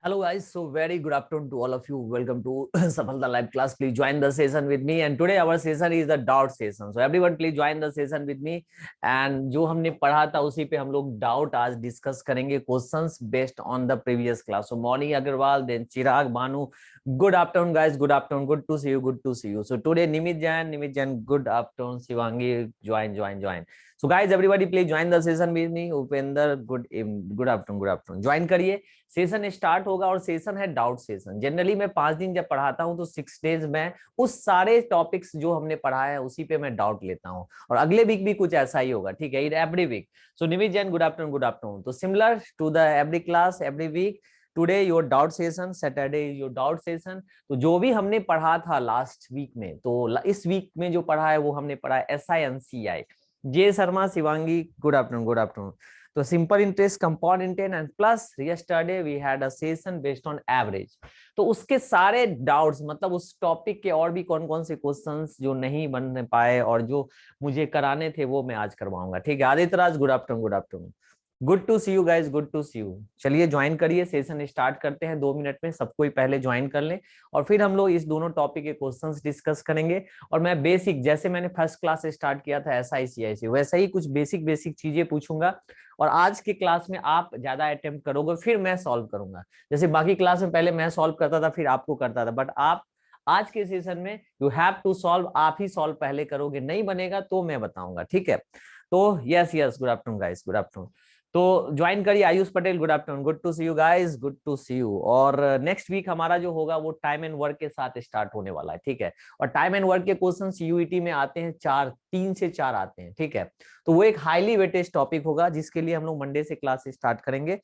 Hello guys, so very good afternoon to all of you. Welcome to Safalta Live class. Please join the session with me. And today our session is the doubt session. So everyone please join the session with me. And जो हमने पढ़ा था उसी पे हम लोग doubt आज discuss करेंगे questions based on the previous class. So Moni Agarwal, then Chirag Banu. Good afternoon guys. Good afternoon. Good to see you. Good to see you. So today Nimit Jain. Good afternoon. Shivangi, join. So guys, everybody please join the session with me. Upender, good afternoon. Join करिए. Session start होगा और session है doubt session. Generally मैं 5 दिन जब पढ़ाता हूं तो 6 डेज में उस सारे टॉपिक्स जो हमने पढ़ा है उसी पे मैं डाउट लेता हूं और अगले वीक भी कुछ ऐसा ही होगा। ठीक है, every week. So Nimit Jain, good afternoon. तो similar to the every class every week, today your doubt session, Saturday your doubt session. तो जो भी हमने पढ़ा था लास्ट वीक में, तो इस वीक में जो पढ़ा है वो हमने पढ़ा है SI J Sharma, Shivangi, good afternoon. तो simple interest, compound interest and plus yesterday we had a session based on average. तो उसके सारे डाउट्स, मतलब उस टॉपिक के और भी कौन कौन से क्वेश्चंस जो नहीं बन पाए और जो मुझे कराने थे वो मैं आज करवाऊंगा। ठीक है, Aditya Raj, good afternoon. Good to see you guys, good to see you. चलिए ज्वाइन करिए, सेशन स्टार्ट करते हैं 2 मिनट में। सबको ही पहले ज्वाइन कर लें और फिर हम लोग इस दोनों टॉपिक के क्वेश्चंस डिस्कस करेंगे। और मैं बेसिक, जैसे मैंने फर्स्ट क्लास से स्टार्ट किया था SI से, वैसा ही कुछ बेसिक चीजें पूछूंगा और आज की क्लास में आप ज्यादा अटेम्प्ट करोगे फिर मैं सॉल्व करूंगा। जैसे बाकी क्लास में पहले मैं सॉल्व करता था फिर आपको करता था, बट आप आज के सेशन में यू हैव टू सॉल्व। आप ही सॉल्व पहले करोगे, नहीं बनेगा तो मैं बताऊंगा। ठीक है, तो yes, good afternoon guys, good afternoon. तो ज्वाइन करिए। Ayush Patel, good afternoon, good to see you guys, good to see you. और नेक्स्ट वीक हमारा जो होगा वो टाइम एंड वर्क के साथ स्टार्ट होने वाला है। ठीक है, और टाइम एंड वर्क के क्वेश्चन यूईटी में आते हैं 3 से 4 आते हैं। ठीक है, तो वो एक हाईली वेटेज टॉपिक होगा जिसके लिए हम लोग मंडे से क्लास स्टार्ट करेंगे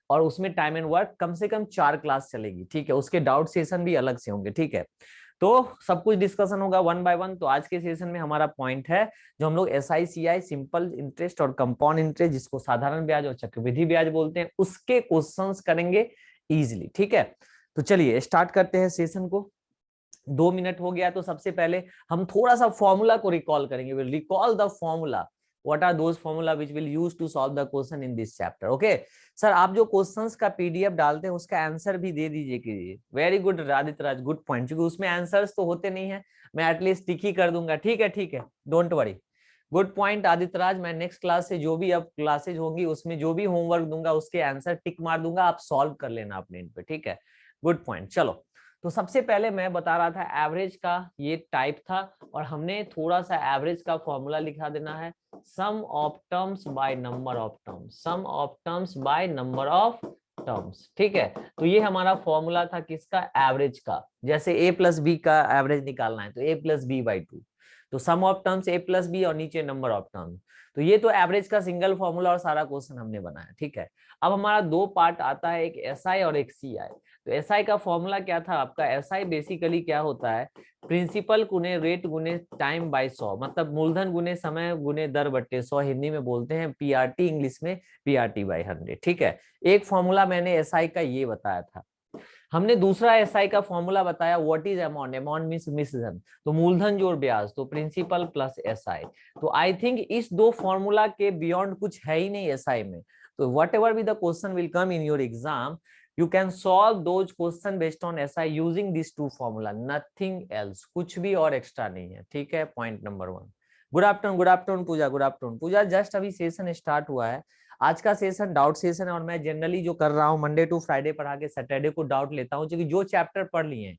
और उसमें टाइम एंड वर्क कम से कम 4 क्लास चलेगी। ठीक है, उसके डाउट सेशन भी अलग से होंगे। ठीक है, तो सब कुछ डिस्कशन होगा 1 बाय 1। तो आज के सेशन में हमारा पॉइंट है जो हम लोग SI सिंपल इंटरेस्ट और कंपाउंड इंटरेस्ट, जिसको साधारण ब्याज और चक्रवृद्धि ब्याज बोलते हैं, उसके क्वेश्चंस करेंगे इजीली। ठीक है, तो चलिए स्टार्ट करते हैं सेशन को। 2 मिनट हो गया तो सबसे पहले हम थोड़ा सा फॉर्मूला को रिकॉल करेंगे। Will recall the formula, what are those formula which will use to solve the question in this chapter. Okay sir, आप जो क्वेश्चंस का PDF डालते हैं उसका आंसर भी दे दीजिए कीजिए। Very good Aditya Raj, good point. क्योंकि उसमें आंसर्स तो होते नहीं है, मैं एटलीस्ट टिक ही कर दूंगा। ठीक है, don't worry. Good point Aditya Raj. मैं नेक्स्ट क्लास से जो भी अब क्लासेज होंगी उसमें जो भी होमवर्क दूंगा उसके आंसर टिक मार दूंगा, आप सॉल्व कर लेना अपने इन पे। ठीक है, गुड पॉइंट। चलो, तो सबसे पहले मैं बता रहा था एवरेज का ये टाइप था और हमने थोड़ा सा एवरेज का फॉर्मूला लिखा देना है, sum of terms by number of terms, sum of terms by number of terms. ठीक है, तो ये हमारा फॉर्मूला था किसका, एवरेज का। जैसे A+B का एवरेज निकालना है तो A+B/2, तो सम ऑफ टर्म्स A+B और नीचे नंबर ऑफ टर्म्स। तो ये तो एवरेज का सिंगल फॉर्मूला और सारा क्वेश्चन हमने बनाया। ठीक है, अब हमारा 2 पार्ट आता है, एक SI और एक CI। तो SI का फॉर्मूला क्या था आपका, SI बेसिकली क्या होता है, प्रिंसिपल गुने रेट गुने टाइम बाय 100, मतलब मूलधन गुने समय गुने दर बट्टे 100, हिंदी में बोलते हैं PRT, इंग्लिश में PRT/100। ठीक है, एक फॉर्मूला मैंने SI का ये बताया था। हमने दूसरा SI का फॉर्मूला बताया, what is amount, amount means मिश्रधन, तो मूलधन जोड़ ब्याज, तो प्रिंसिपल प्लस SI। तो आई थिंक इस 2 फॉर्मूला के बियॉन्ड कुछ है ही नहीं SI में। तो what ever be the question will come in your exam, you can solve those question based on SI using these 2 formula, nothing else, कुछ भी और एक्स्ट्रा नहीं है। ठीक है, पॉइंट नंबर 1। गुड आफ्टरनून पूजा, गुड आफ्टरनून पूजा। Just अभी session start हुआ है, आज का सेशन डाउट सेशन है और मैं जनरली जो कर रहा हूँ मंडे टू फ्राइडे पढ़ा के सैटरडे को डाउट लेता हूँ, क्योंकि जो चैप्टर पढ़ लिए हैं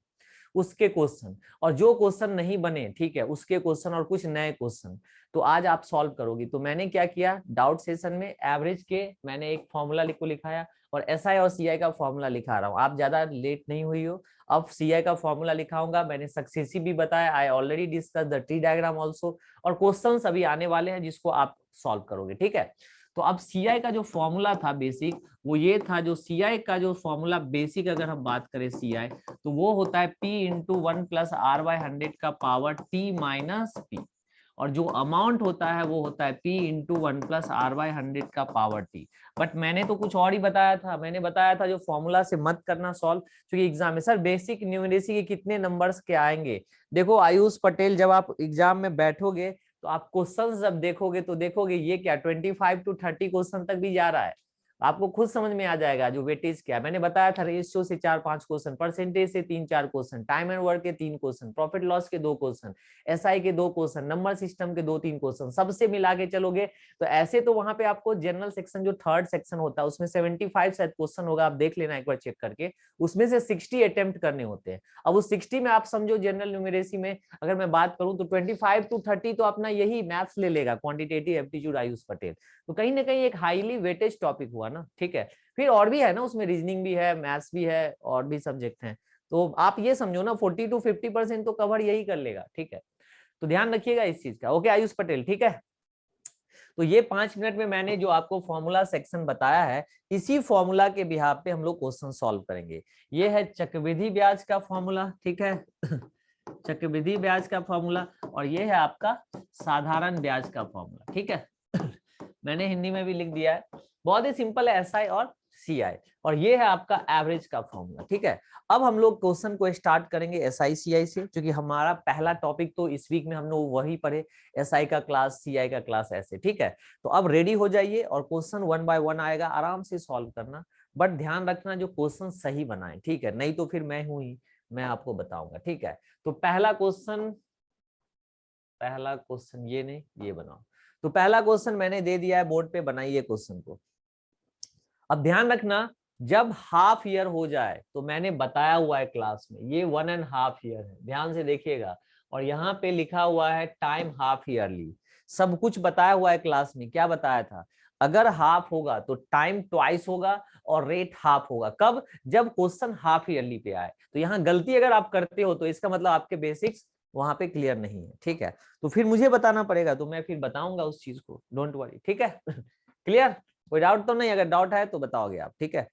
उसके क्वेश्चन और जो क्वेश्चन नहीं बने, ठीक है, उसके क्वेश्चन और कुछ नए क्वेश्चन तो आज आप सॉल्व करोगी। तो मैंने क्या किया, डाउट सेशन में एवरेज के मैंने एक फॉर्मूला को लिखाया और SI और CI का फॉर्मूला लिखा रहा हूँ। आप ज्यादा लेट नहीं हुई हो, अब CI का फॉर्मूला लिखाऊंगा। मैंने सक्सेसिव भी बताया, I already discuss the tree diagram also, और क्वेश्चन अभी आने वाले हैं जिसको आप सॉल्व करोगे। ठीक है, तो अब CI का जो फॉर्मूला था बेसिक वो ये था, जो CI का जो फॉर्मूला बेसिक अगर हम बात करें CI, तो वो होता है P इंटू 1 प्लस R/100 का पावर T माइनस P, और जो अमाउंट होता है वो होता है P इंटू 1 प्लस R/100 का पावर T। बट मैंने तो कुछ और ही बताया था, मैंने बताया था जो फॉर्मूला से मत करना सॉल्व, क्योंकि एग्जाम में सर बेसिक न्यूमेरेसी के कितने नंबर्स के आएंगे। देखो आयुष पटेल, जब आप एग्जाम में बैठोगे तो आप क्वेश्चन जब देखोगे तो देखोगे ये क्या 25 to 30 क्वेश्चन तक भी जा रहा है। आपको खुद समझ में आ जाएगा जो वेटेज क्या है। मैंने बताया था रेशियो से 4-5 क्वेश्चन, परसेंटेज से 3-4 क्वेश्चन, टाइम एंड वर्क के 3 क्वेश्चन, प्रॉफिट लॉस के 2 क्वेश्चन, एसआई के 2 क्वेश्चन, नंबर सिस्टम के 2-3 क्वेश्चन, सबसे मिला के चलोगे तो ऐसे तो वहां पे आपको जनरल सेक्शन जो थर्ड सेक्शन होता है उसमें 75 शायद क्वेश्चन होगा, आप देख लेना एक बार चेक करके, उसमें से 60 अटेम्प्ट करने होते हैं। अब उस 60 में आप समझो जनरल न्यूमेरेसी में अगर मैं बात करूं तो 25 to 30 तो अपना यही मैथ्स ले लेगा, क्वांटिटेटिव एप्टीट्यूड आयुष पटेल, तो कहीं ना कहीं एक हाईली वेटेज टॉपिक हुआ ना, ठीक है। फिर और भी है ना, उसमें रीजनिंग भी है, मैथ्स भी है, और भी सब्जेक्ट हैं, तो आप ये समझो ना 40 to 50% तो कवर यही कर लेगा, ठीक है। तो ध्यान रखिएगा इस चीज का। ओके आयुष पटेल, ठीक है। तो ये 5 मिनट में मैंने जो आपको फॉर्मूला सेक्शन बताया है, इसी फॉर्मूला के बिहाफ पे हम लोग क्वेश्चन सॉल्व करेंगे। ये है चक्रवृद्धि ब्याज का फॉर्मूला, ठीक है चक्रवृद्धि ब्याज का फॉर्मूला, और ये है आपका साधारण ब्याज का फॉर्मूला, ठीक है मैंने हिंदी में भी लिख दिया है, बहुत ही सिंपल है, एसआई और सीआई, और ये है आपका एवरेज का फॉर्मूला, ठीक है। अब हम लोग क्वेश्चन को स्टार्ट करेंगे एसआई सीआई से, क्योंकि हमारा पहला टॉपिक तो इस वीक में हम लोग वही पढ़े, एसआई का क्लास, सीआई का क्लास, ऐसे, ठीक है। तो अब रेडी हो जाइए और क्वेश्चन 1 by 1 आएगा, आराम से सॉल्व करना, बट ध्यान रखना जो क्वेश्चन सही बनाए, ठीक है, नहीं तो फिर मैं हूं ही, मैं आपको बताऊंगा, ठीक है। तो पहला क्वेश्चन ये नहीं, ये बनाओ। तो पहला क्वेश्चन मैंने दे दिया है बोर्ड पे, बनाइए क्वेश्चन को। अब ध्यान रखना जब हाफ ईयर हो जाए, तो मैंने बताया हुआ है क्लास में, ये 1.5 ईयर है, ध्यान से देखिएगा, और यहाँ पे लिखा हुआ है टाइम हाफ ईयरली, सब कुछ बताया हुआ है क्लास में। क्या बताया था, अगर हाफ होगा तो टाइम ट्वाइस होगा और रेट हाफ होगा, कब, जब क्वेश्चन हाफ ईयरली पे आए। तो यहाँ गलती अगर आप करते हो तो इसका मतलब आपके बेसिक्स वहां पे क्लियर नहीं है, ठीक है। तो फिर मुझे बताना पड़ेगा, तो मैं फिर बताऊंगा उस चीज को, डोंट वरी, ठीक है क्लियर, कोई डाउट तो नहीं, अगर डाउट है तो बताओगे आप, ठीक है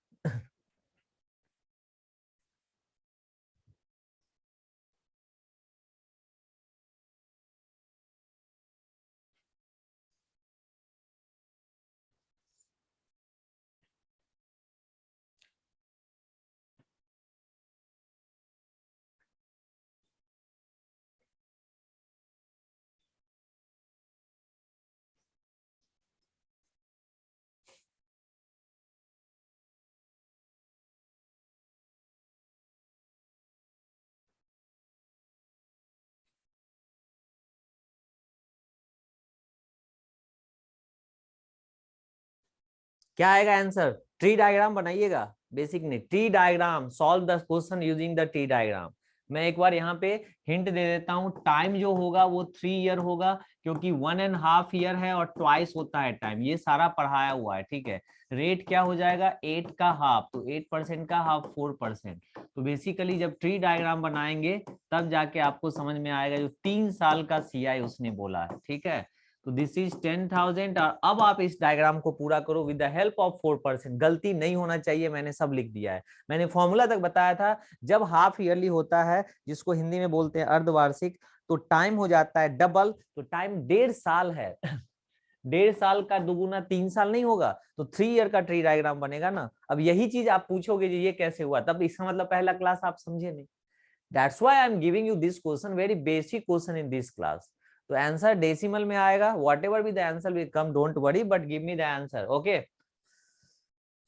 क्या आएगा आंसर, ट्री डायग्राम बनाइएगा, बेसिक नहीं, tree diagram, solve the question using the tree diagram. मैं एक बार यहाँ पे हिंट दे देता हूँ, टाइम जो होगा वो 3 ईयर होगा, क्योंकि 1.5 ईयर है और ट्वाइस होता है टाइम, ये सारा पढ़ाया हुआ है, ठीक है। रेट क्या हो जाएगा, 8 का हाफ, तो 8% का हाफ 4%। तो बेसिकली जब ट्री डायग्राम बनाएंगे तब जाके आपको समझ में आएगा जो 3 साल का सीआई उसने बोला है, ठीक है। तो दिस इज 10,000, और अब आप इस डायग्राम को पूरा करो विद द हेल्प ऑफ 4%, गलती नहीं होना चाहिए, मैंने सब लिख दिया है, मैंने फॉर्मूला तक बताया था। जब हाफ ईयरली होता है, जिसको हिंदी में बोलते हैं अर्धवार्षिक, तो टाइम हो जाता है डबल, तो टाइम 1.5 साल है 1.5 साल का दुगुना 3 साल नहीं होगा, तो 3 ईयर का ट्री डायग्राम बनेगा ना। अब यही चीज आप पूछोगे जी ये कैसे हुआ, तब इसका मतलब पहला क्लास आप समझे नहीं, that's why I am giving you this question, very basic question in this class. तो आंसर डेसिमल में आएगा, whatever be the answer will come, don't worry, but give me the answer, okay.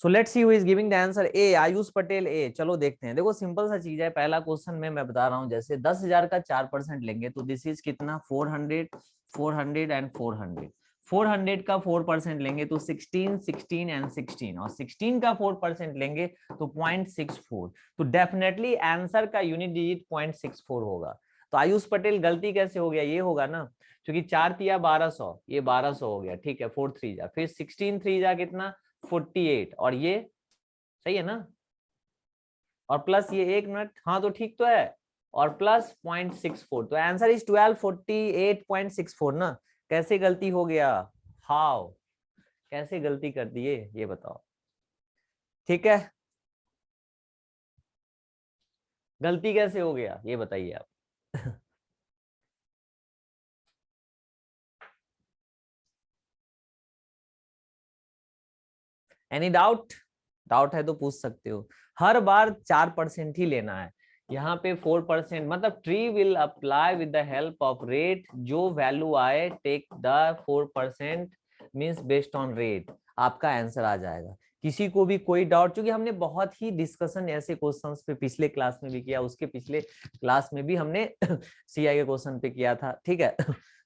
So let's see who is giving the answer, ए आयुष पटेल, ए। चलो देखते हैं, देखो simple सा चीज है, पहला क्वेश्चन में मैं बता रहा हूँ, जैसे 10,000 का 4% लेंगे तो दिस इज कितना, 400, 400 एंड 400, 400 का 4% लेंगे तो 16, 16 एंड 16, और 16 का 4% लेंगे तो 0.64, तो डेफिनेटली आंसर का यूनिट डिजिट 0.64 होगा। तो आयुष पटेल गलती कैसे हो गया, ये होगा ना, क्योंकि 4 तिया 1200, ये 1200 हो गया, ठीक है, 4 3 जा, फिर 16 3 जा कितना 48, और ये सही है ना, और प्लस ये 1 मिनट, हाँ तो ठीक तो है, और प्लस 0.64, तो आंसर इज 1248.64 ना। कैसे गलती हो गया, हाउ, कैसे गलती कर दिए ये बताओ, ठीक है, गलती कैसे हो गया ये बताइए आप एनी डाउट, डाउट है तो पूछ सकते हो। हर बार 4% ही लेना है, यहाँ पे 4%, मतलब three will apply with the help of rate, जो वैल्यू आए take the 4% means based on rate, आपका आंसर आ जाएगा। किसी को भी कोई डाउट, क्योंकि हमने बहुत ही डिस्कशन ऐसे क्वेश्चंस पे पिछले क्लास में भी किया, उसके पिछले क्लास में भी हमने सीआई के क्वेश्चन पे किया था, ठीक है।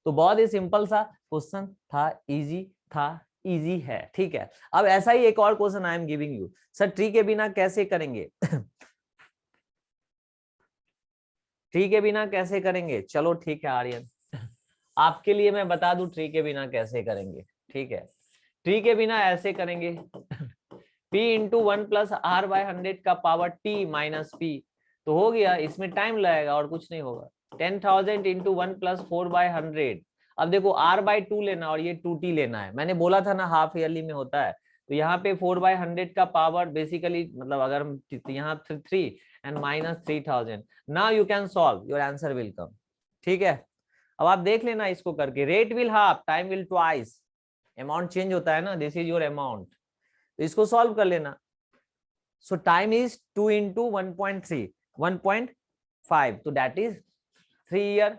तो बहुत ही सिंपल सा क्वेश्चन था, इजी था, इजी है, ठीक है। अब ऐसा ही एक और question I am giving you, sir tree के बिना कैसे करेंगे? ट्री के बिना कैसे करेंगे? चलो ठीक है आर्यन, आपके लिए मैं बता दूं ट्री के बिना कैसे करेंगे, ठीक है। ट्री के बिना ऐसे करेंगे, p इंटू 1+r/100 का पावर t माइनस p, तो हो गया। इसमें टाइम लगेगा और कुछ नहीं होगा। 10,000 इंटू 1+4/100। अब देखो r/2 लेना और ये 2t लेना है, मैंने बोला था ना हाफ ईयरली में होता है। तो यहाँ पे 4/100 का पावर बेसिकली मतलब अगर हम यहाँ 3 and minus 3,000, now you can solve, your answer will कम, ठीक है। अब आप देख लेना इसको करके, rate will half, time will twice, amount change होता है ना, दिस इज योर अमाउंट, तो इसको सॉल्व कर लेना। सो टाइम इज 2 इंटू 1.3 1.5, तो दैट इज 3 ईयर,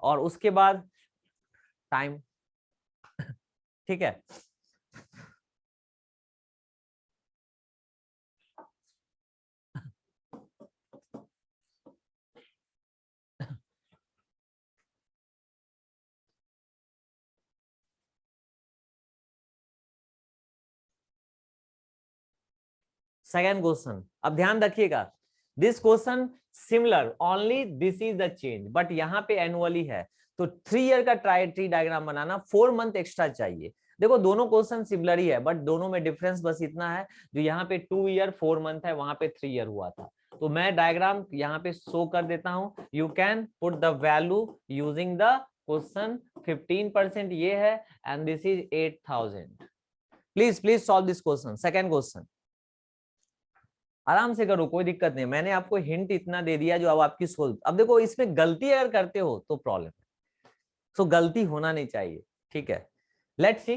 और उसके बाद टाइम, ठीक है। सेकेंड क्वेश्चन, अब ध्यान रखिएगा, this question similar, only this is the change, but यहाँ पे एनुअली है। तो 3 ईयर का ट्री डायग्राम बनाना 4 मंथ एक्स्ट्रा चाहिए। देखो दोनों क्वेश्चन सिमिलर ही है, बट दोनों में डिफरेंस बस इतना है, जो यहाँ पे 2 ईयर 4 मंथ है, वहां पे 3 ईयर हुआ था। तो मैं डायग्राम यहाँ पे शो कर देता हूँ, you can put the value using the question. 15% ये है and this is 8,000। Please please solve this question, second question. आराम से करो, कोई दिक्कत नहीं, मैंने आपको हिंट इतना दे दिया जो अब आपकी सोल्व। अब देखो इसमें गलती अगर करते हो तो प्रॉब्लम है, तो गलती होना नहीं चाहिए, ठीक है। Let's see,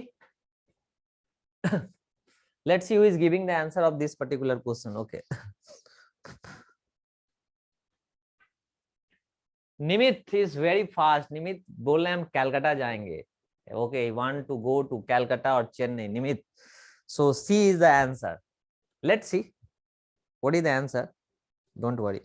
let's see who is giving the answer of this particular question. Okay, Nimit is very fast. Nimit बोल रहे हैं हम कैलकाटा जाएंगे, okay, want to go to Calcutta और Chennai, Nimit. So C is the answer, let's see what is the answer, don't worry.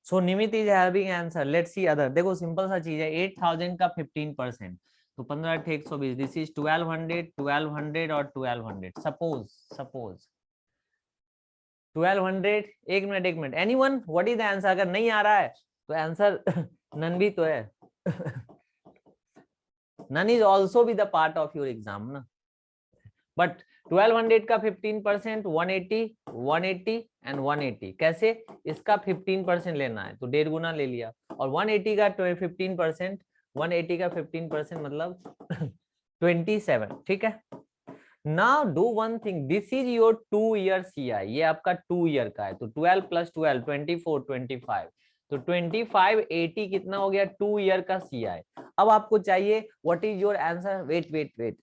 So Nimit is having answer, let's see other. देखो simple सा चीज है, 8,000 का 15%, तो 15 × 120, दिस इज 1200, 1200 और 1200। सपोज सपोज 1200, एक minute, anyone what is the answer? अगर नहीं आ रहा है तो आंसर नन भी तो है। None is also be the part of your exam ना, बट 1200 का 15% 180, 180 एंड 180, कैसे? इसका 15% लेना है तो 1.5 गुना ले लिया, और 180 का 15%, 180 का 15% मतलब 27, ठीक है। Now do one thing, this is your 2 year CI, ये आपका 2 ईयर का है, तो 12 + 12 24 25, तो 25 80 कितना हो गया 2 ईयर का सीआई। अब आपको चाहिए what is your answer, wait wait wait.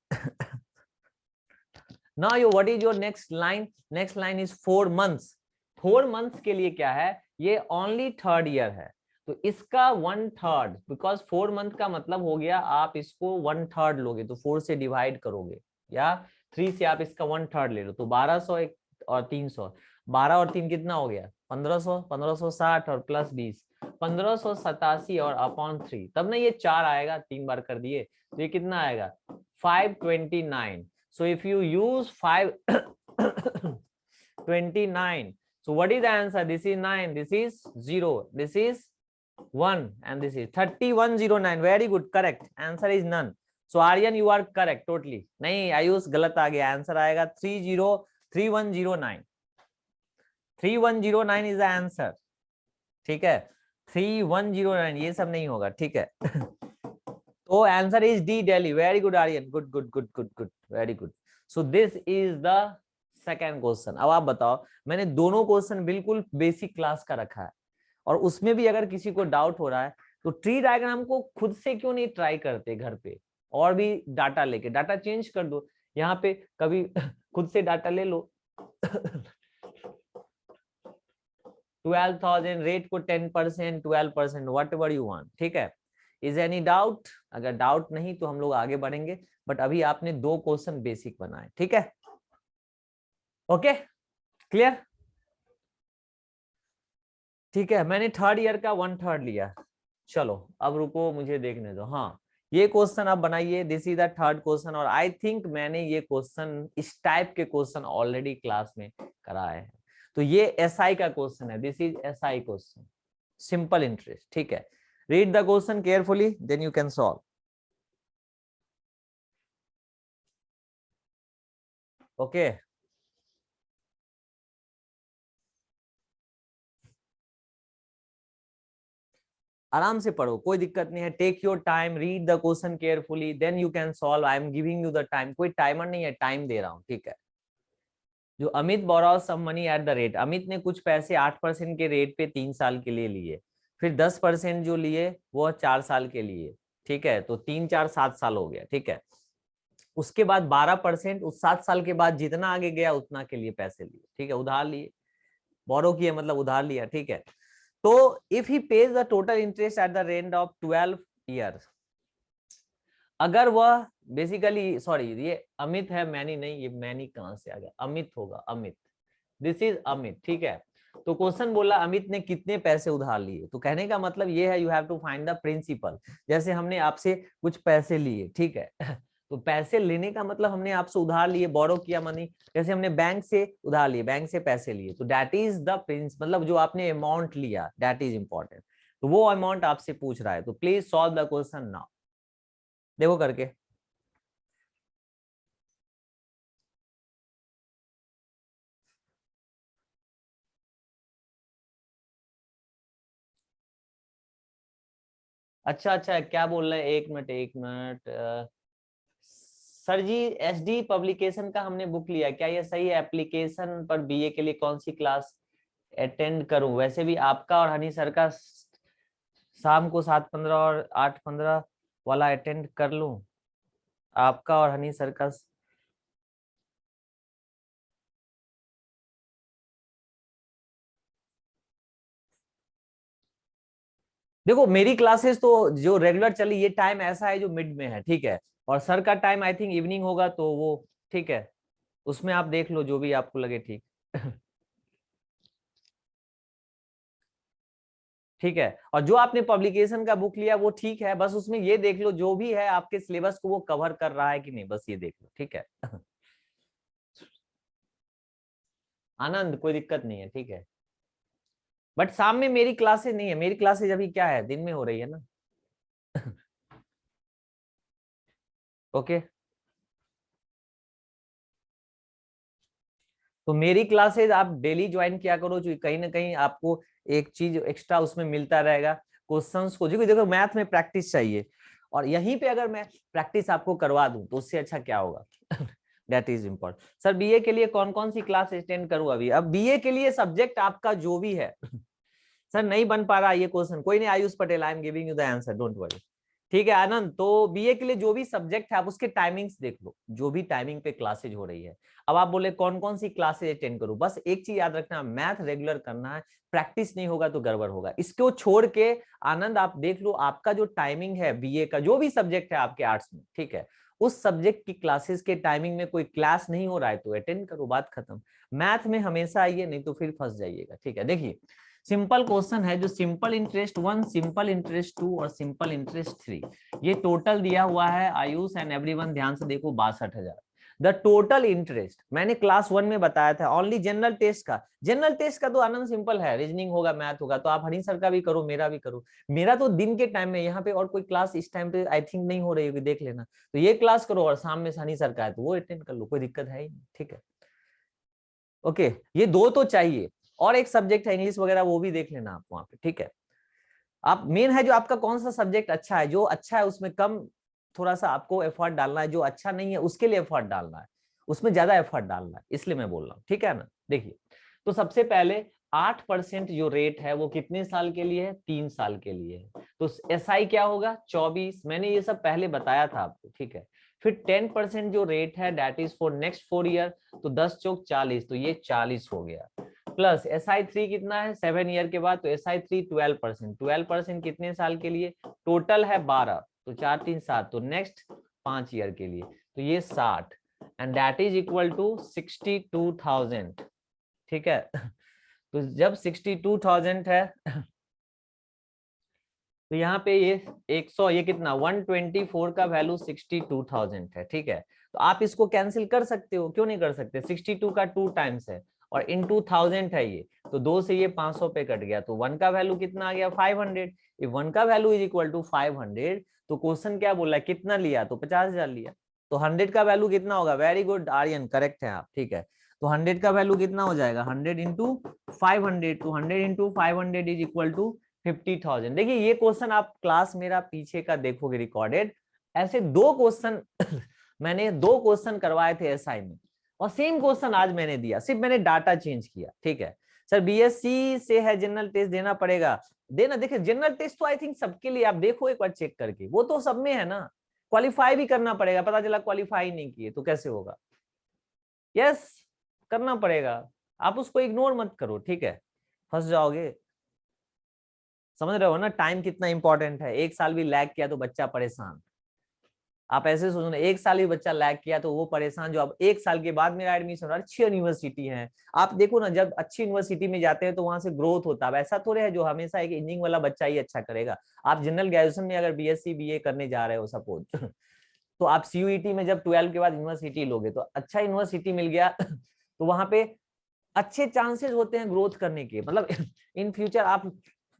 Now you what is your next line? Next line is 4 months. 4 months के लिए क्या है, ये ओनली 3rd ईयर है, तो इसका 1/3, बिकॉज 4 मंथ का मतलब हो गया आप इसको 1/3 लोगे तो 4 से डिवाइड करोगे, या 3 से आप इसका 1/3 ले लो, तो 1200 और 300, 12 और 3 कितना हो गया 1500, 1560 और प्लस 20, 1587 और अपॉन 3, तब ना ये 4 आएगा, 3 बार कर दिए तो ये कितना आएगा 529। So if you use 529, so what is the answer? This is 9, this is 0, this is 1 and this is 3109. Very good, correct. Answer is none. So Aryan, you are correct totally. नहीं आयुष गलत आ गया, आंसर आएगा 3109. 3109 is the answer. ठीक है, 3109, ये सब नहीं होगा, ठीक है. तो answer is D, Delhi. Very good Aryan, good good good good good, very good. So this is the second question. अब आप बताओ, मैंने दोनों क्वेश्चन बिल्कुल बेसिक क्लास का रखा है, और उसमें भी अगर किसी को डाउट हो रहा है तो ट्री डायग्राम को खुद से क्यों नहीं ट्राई करते घर पे, और भी डाटा लेके, डाटा चेंज कर दो यहाँ पे, कभी खुद से डाटा ले लो. 12,000 रेट को 10%, 12%, वट एवर यू वांट. ठीक है, इज एनी डाउट? अगर डाउट नहीं तो हम लोग आगे बढ़ेंगे, बट अभी आपने दो क्वेश्चन बेसिक बनाए. ठीक है, ओके, क्लियर? ठीक है, मैंने थर्ड ईयर का 1/3 लिया. चलो अब रुको, मुझे देखने दो. हाँ, ये क्वेश्चन आप बनाइए. This is the third question, और आई थिंक मैंने ये क्वेश्चन, इस टाइप के क्वेश्चन ऑलरेडी क्लास में कराए हैं. तो ये एसआई का क्वेश्चन है. This is SI question, simple interest. ठीक है, read the question carefully, then you can solve. Okay, आराम से पढ़ो, कोई दिक्कत नहीं है. Take your time, read the question carefully, then you can solve. I am giving you the time. कोई टाइमर नहीं है, टाइम दे रहा हूं. ठीक है, जो Amit borrows some money at the rate, Amit ने कुछ पैसे 8% के रेट पे 3 साल के लिए लिए, फिर 10% जो लिए वो 4 साल के लिए. ठीक है, तो 3 4 7 साल हो गया. ठीक है, उसके बाद 12% उस 7 साल के बाद जितना आगे गया उतना के लिए पैसे लिए. ठीक है, उधार लिए, बोरो किया मतलब उधार लिया. ठीक है, तो if he page the total interest eight the rate of 12 years, अगर वह बेसिकली, सॉरी ये अमित है, मैनी नहीं. ये मैनी कहां से आ गया, अमित होगा, अमित. This is Amit. ठीक है, तो क्वेश्चन बोला अमित ने कितने पैसे उधार लिए. तो कहने का मतलब ये है, you have to find the principal. जैसे हमने आपसे कुछ पैसे लिए, ठीक है, तो पैसे लेने का मतलब हमने आपसे उधार लिए, बोरो किया मनी. जैसे हमने बैंक से उधार लिए, बैंक से पैसे लिए, तो दैट इज द प्रिंस, मतलब जो आपने अमाउंट लिया, दैट इज इंपॉर्टेंट. तो वो अमाउंट आपसे पूछ रहा है. तो please solve the question now. देखो करके. अच्छा अच्छा, क्या बोल रहे हैं, एक मिनट एक मिनट. सर जी, एसडी पब्लिकेशन का हमने बुक लिया, क्या ये सही है? एप्लीकेशन पर बीए के लिए कौन सी क्लास अटेंड करूं? वैसे भी आपका और हनी सर का शाम को 7:15 और 8:15 वाला अटेंड कर लूं, आपका और हनी सर का. देखो मेरी क्लासेस तो जो रेगुलर चली, ये टाइम ऐसा है जो मिड में है. ठीक है, और सर का टाइम आई थिंक इवनिंग होगा, तो वो ठीक है, उसमें आप देख लो जो भी आपको लगे ठीक. ठीक है, और जो आपने पब्लिकेशन का बुक लिया वो ठीक है, बस उसमें ये देख लो जो भी है आपके सिलेबस को वो कवर कर रहा है कि नहीं, बस ये देख लो. ठीक है. आनंद, कोई दिक्कत नहीं है. ठीक है, बट शाम में मेरी क्लासेज नहीं है, मेरी क्लासेज अभी क्या है, दिन में हो रही है ना. ओके, तो मेरी क्लासेज आप डेली ज्वाइन किया करो, जो कहीं ना कहीं आपको एक चीज एक्स्ट्रा उसमें मिलता रहेगा. क्वेश्चंस को देखो, देखो मैथ में प्रैक्टिस चाहिए, और यहीं पे अगर मैं प्रैक्टिस आपको करवा दूं तो उससे अच्छा क्या होगा. That is important. Sir BA के लिए कौन कौन सी क्लास अटेंड करूं अभी? अब बीए के लिए सब्जेक्ट आपका जो भी है. सर नहीं बन पा रहा ये क्वेश्चन, कोई नहीं, आयुष पटेल, आई am giving you the answer, don't worry. ठीक है आनंद, तो बीए के लिए जो भी सब्जेक्ट है आप उसके टाइमिंग्स देख लो, जो भी टाइमिंग पे क्लासेज हो रही है. अब आप बोले कौन कौन सी क्लासेज अटेंड करूं, बस एक चीज याद रखना, मैथ रेगुलर करना है. प्रैक्टिस नहीं होगा तो गड़बड़ होगा. इसको छोड़ के आनंद आप देख लो, आपका जो टाइमिंग है बीए का, जो भी सब्जेक्ट है आपके आर्ट्स में, ठीक है, उस सब्जेक्ट की क्लासेस के टाइमिंग में कोई क्लास नहीं हो रहा है तो अटेंड करो, बात खत्म. मैथ में हमेशा आइए, नहीं तो फिर फंस जाइएगा. ठीक है, देखिए सिंपल क्वेश्चन है, जो सिंपल इंटरेस्ट 1, सिंपल इंटरेस्ट 2 और सिंपल इंटरेस्ट 3, ये टोटल दिया हुआ है आयुष एंड एवरीवन, ध्यान से देखो 62,000. द टोटल इंटरेस्ट मैंने क्लास 1 में बताया था ओनली जनरल टेस्ट का। जनरल टेस्ट का तो आनंद सिंपल है, रीजनिंग होगा, मैथ होगा, तो आप हनी सर का भी करो, मेरा भी करो। मेरा तो दिन के टाइम में, यहाँ पे और कोई क्लास इस टाइम पे आई थिंक नहीं हो रही होगी, देख लेना। तो ये क्लास करो और शाम में हनी सर का है तो वो अटेंड कर लो, कोई दिक्कत है ही नहीं, ठीक है। ओके, ये दो तो चाहिए, और एक सब्जेक्ट है इंग्लिश वगैरह, वो भी देख लेना आप वहां पे, ठीक है। आप मेन है जो आपका कौन सा सब्जेक्ट अच्छा है, जो अच्छा है उसमें कम थोड़ा सा आपको एफर्ट डालना है, जो अच्छा नहीं है उसके लिए एफर्ट डालना है, उसमें ज्यादा एफर्ट डालना है, इसलिए मैं बोल रहा हूँ, ठीक है ना। देखिए, तो सबसे पहले 8% जो रेट है वो कितने साल के लिए है, 3 साल के लिए है। तो एसआई क्या होगा, 24, मैंने ये सब पहले बताया था आपको, ठीक है। फिर 10% जो रेट है that is for next 4 year, तो 10 चौक 40, तो ये 40 हो गया। प्लस SI3 कितना है 7 ईयर के बाद, तो SI3 12%, 12% कितने साल के लिए, टोटल है 12, तो 4 3 7, तो नेक्स्ट 5 ईयर के लिए, तो ये 60 and that is equal to 62,000, ठीक है। तो जब 62,000 है तो यहाँ पे ये 100, ये कितना 124 का वैल्यू 62,000 है, ठीक है। तो आप इसको कैंसिल कर सकते हो, क्यों नहीं कर सकते, 62 का 2 टाइम्स है और इन 1000 है ये, तो 2 से ये 500 पे कट गया, तो 1 का वैल्यू कितना आ गया 500। इफ 1 का वैल्यू इज इक्वल टू 500, तो क्वेश्चन क्या बोला है, कितना लिया, तो 50,000 लिया, तो 100 का वैल्यू कितना होगा, वेरी गुड आर्यन, करेक्ट है आप, ठीक है। तो 100 का वैल्यू कितना हो जाएगा, 100 इंटू 500, तो 100 इंटू 500 इज इक्वल टू 50,000। देखिए ये क्वेश्चन आप क्लास मेरा पीछे का देखोगे रिकॉर्डेड, ऐसे 2 क्वेश्चन मैंने 2 क्वेश्चन करवाए थे एसआई में, और सेम क्वेश्चन आज मैंने दिया, सिर्फ मैंने डाटा चेंज किया, ठीक है। सर बीएससी से है, जनरल टेस्ट देना पड़ेगा, देना। देखिए जनरल टेस्ट तो आई थिंक सबके लिए, आप देखो एक बार चेक करके, वो तो सब में है ना, क्वालिफाई भी करना पड़ेगा, पता चला क्वालिफाई नहीं किए तो कैसे होगा, यस करना पड़ेगा, आप उसको इग्नोर मत करो, ठीक है, फंस जाओगे। समझ रहे हो ना, टाइम कितना इंपॉर्टेंट है, 1 साल भी लैग किया तो बच्चा परेशान। आप ऐसे सोचो ना, 1 साल भी बच्चा लैग किया तो वो परेशान, जो अब 1 साल के बाद मेरा एडमिशन हो रहा है, अच्छी यूनिवर्सिटी है, आप देखो ना, जब अच्छी यूनिवर्सिटी में जाते हैं तो वहां से ग्रोथ होता है, ऐसा थोड़े है जो हमेशा एक इंजीनियरिंग वाला बच्चा ही अच्छा करेगा। आप जनरल ग्रेजुएशन में अगर बीएससी बीए करने जा रहे हो सपोज तो आप सीयूईटी में जब 12 के बाद यूनिवर्सिटी लोगे, तो अच्छा यूनिवर्सिटी मिल गया तो वहां पे अच्छे चांसेस होते हैं ग्रोथ करने के, मतलब इन फ्यूचर आप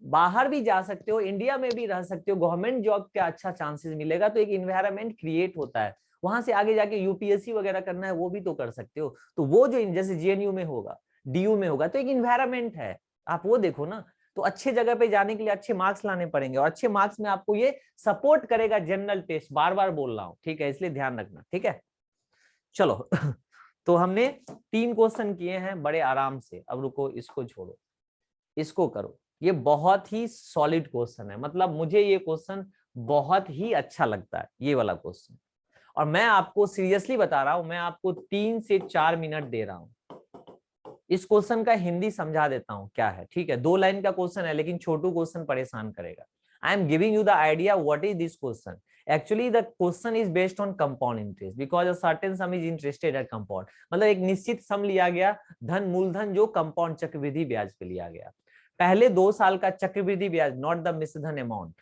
बाहर भी जा सकते हो, इंडिया में भी रह सकते हो, गवर्नमेंट जॉब का अच्छा चांसेस मिलेगा, तो एक इन्वायरमेंट क्रिएट होता है, वहां से आगे जाके यूपीएससी वगैरह करना है वो भी तो कर सकते हो। तो वो जो जैसे जेएनयू में होगा, डीयू में होगा, तो एक इन्वायरमेंट है, आप वो देखो ना। तो अच्छे जगह पे जाने के लिए अच्छे मार्क्स लाने पड़ेंगे, और अच्छे मार्क्स में आपको ये सपोर्ट करेगा जनरल टेस्ट, बार बार बोल रहा हूँ, ठीक है, इसलिए ध्यान रखना, ठीक है। चलो तो हमने 3 क्वेश्चन किए हैं बड़े आराम से, अब रुको इसको छोड़ो, इसको करो। ये बहुत ही सॉलिड क्वेश्चन है, मतलब मुझे ये क्वेश्चन बहुत ही अच्छा लगता है, ये वाला क्वेश्चन। और मैं आपको सीरियसली बता रहा हूं, मैं आपको 3 से 4 मिनट दे रहा हूं, इस क्वेश्चन का हिंदी समझा देता हूं क्या है, ठीक है। 2 लाइन का क्वेश्चन है, लेकिन छोटू क्वेश्चन परेशान करेगा। आई am giving you the idea what is this question. Actually the question is based on compound interest because a certain sum is interested at compound, मतलब एक निश्चित सम लिया गया, धन मूलधन जो कंपाउंड चक्रवृद्धि ब्याज पे लिया गया। पहले 2 साल का चक्रवृद्धि ब्याज नॉट द मिश्रधन अमाउंट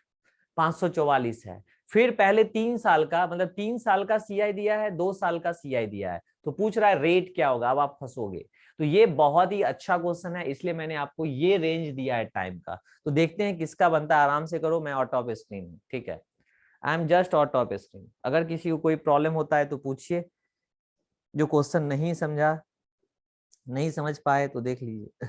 544 है, फिर पहले 3 साल का, मतलब 3 साल का सीआई दिया है, 2 साल का सीआई दिया है, तो पूछ रहा है रेट क्या होगा, अब आप फंसोगे। तो ये बहुत ही अच्छा क्वेश्चन है, इसलिए मैंने आपको ये रेंज दिया है टाइम का। तो देखते हैं किसका बनता है, आराम से करो, मैं आउट ऑफ स्क्रीन हूँ, ठीक है, I am just out of screen. अगर किसी को कोई प्रॉब्लम होता है तो पूछिए, जो क्वेश्चन नहीं समझा, नहीं समझ पाए तो देख लीजिए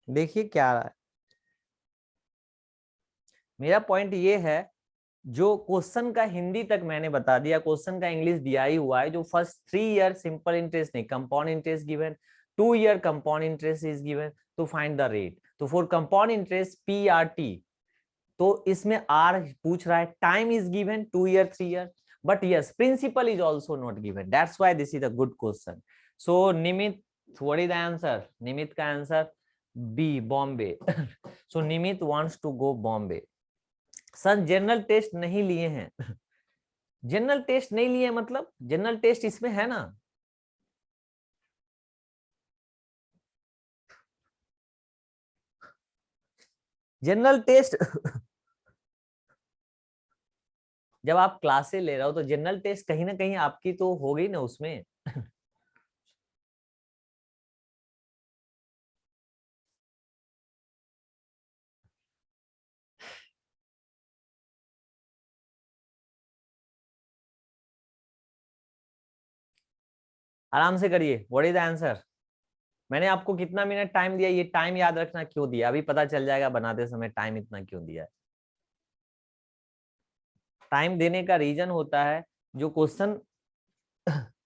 देखिए क्या रहा है, मेरा पॉइंट ये है, जो क्वेश्चन का हिंदी तक मैंने बता दिया, क्वेश्चन का इंग्लिश दिया ही हुआ है, जो फर्स्ट 3 ईयर सिंपल इंटरेस्ट नहीं, compound interest given, 2 year compound interest is given, तो फाइंड द रेट। तो फॉर कंपाउंड इंटरेस्ट पीआरटी, तो इसमें आर पूछ रहा है, time is given 2 year 3 year, but yes principal is also not given, that's why this is a good question. So Nimit, what is the answer, Nimit का answer B Bombay. So Nimit wants to go Bombay. Sir general test नहीं लिए हैं। General test नहीं लिए मतलब general test इसमें है ना। जनरल टेस्ट जब आप क्लासे ले रहे हो तो जनरल टेस्ट कहीं ना कहीं आपकी तो हो गई ना उसमें। आराम से करिए। What is the answer. मैंने आपको कितना मिनट टाइम दिया, ये टाइम याद रखना क्यों दिया अभी पता चल जाएगा बनाते समय टाइम इतना क्यों दिया है। टाइम देने का रीजन होता है जो क्वेश्चन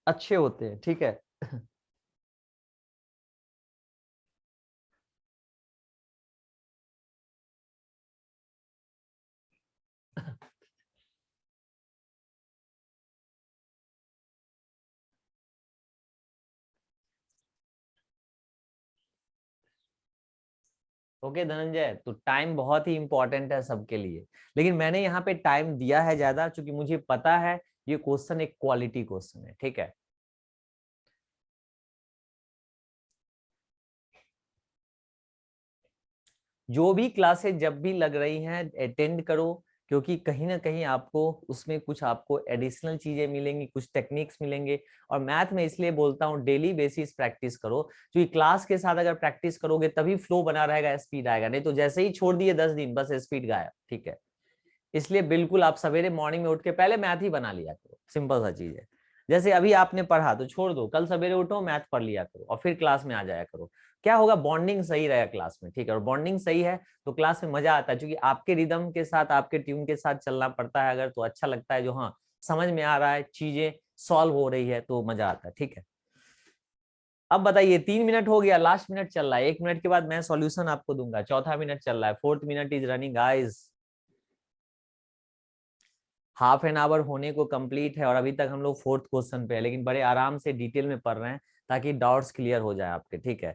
अच्छे होते हैं, ठीक है। ओके धनंजय, तो टाइम बहुत ही इंपॉर्टेंट है सबके लिए, लेकिन मैंने यहाँ पे टाइम दिया है ज्यादा क्योंकि मुझे पता है ये क्वेश्चन एक क्वालिटी क्वेश्चन है, ठीक है। जो भी क्लासेस जब भी लग रही हैं अटेंड करो, क्योंकि कहीं ना कहीं आपको उसमें कुछ आपको एडिशनल चीजें मिलेंगी, कुछ टेक्निक्स मिलेंगे। और मैथ में इसलिए बोलता हूँ डेली बेसिस प्रैक्टिस करो, क्योंकि क्लास के साथ अगर प्रैक्टिस करोगे तभी फ्लो बना रहेगा, स्पीड आएगा, नहीं तो जैसे ही छोड़ दिए 10 दिन बस स्पीड गायब, ठीक है। इसलिए बिल्कुल आप सवेरे मॉर्निंग में उठ के पहले मैथ ही बना लिया करो, सिंपल सा चीज है। जैसे अभी आपने पढ़ा तो छोड़ दो, कल सवेरे उठो मैथ पढ़ लिया करो और फिर क्लास में आ जाया करो। क्या होगा, बॉन्डिंग सही रहेगा क्लास में, ठीक है। और बॉन्डिंग सही है तो क्लास में मजा आता है, क्योंकि आपके रिदम के साथ आपके ट्यून के साथ चलना पड़ता है अगर, तो अच्छा लगता है, जो हाँ समझ में आ रहा है, चीजें सॉल्व हो रही है तो मजा आता है, ठीक है। अब बताइए 3 मिनट हो गया, लास्ट मिनट चल रहा है, 1 मिनट के बाद मैं सॉल्यूशन आपको दूंगा, चौथा मिनट चल रहा है, fourth minute is running guys. Half an hour होने को कंप्लीट है और अभी तक हम लोग फोर्थ क्वेश्चन पे है, लेकिन बड़े आराम से डिटेल में पढ़ रहे हैं ताकि डाउट्स क्लियर हो जाए आपके, ठीक है।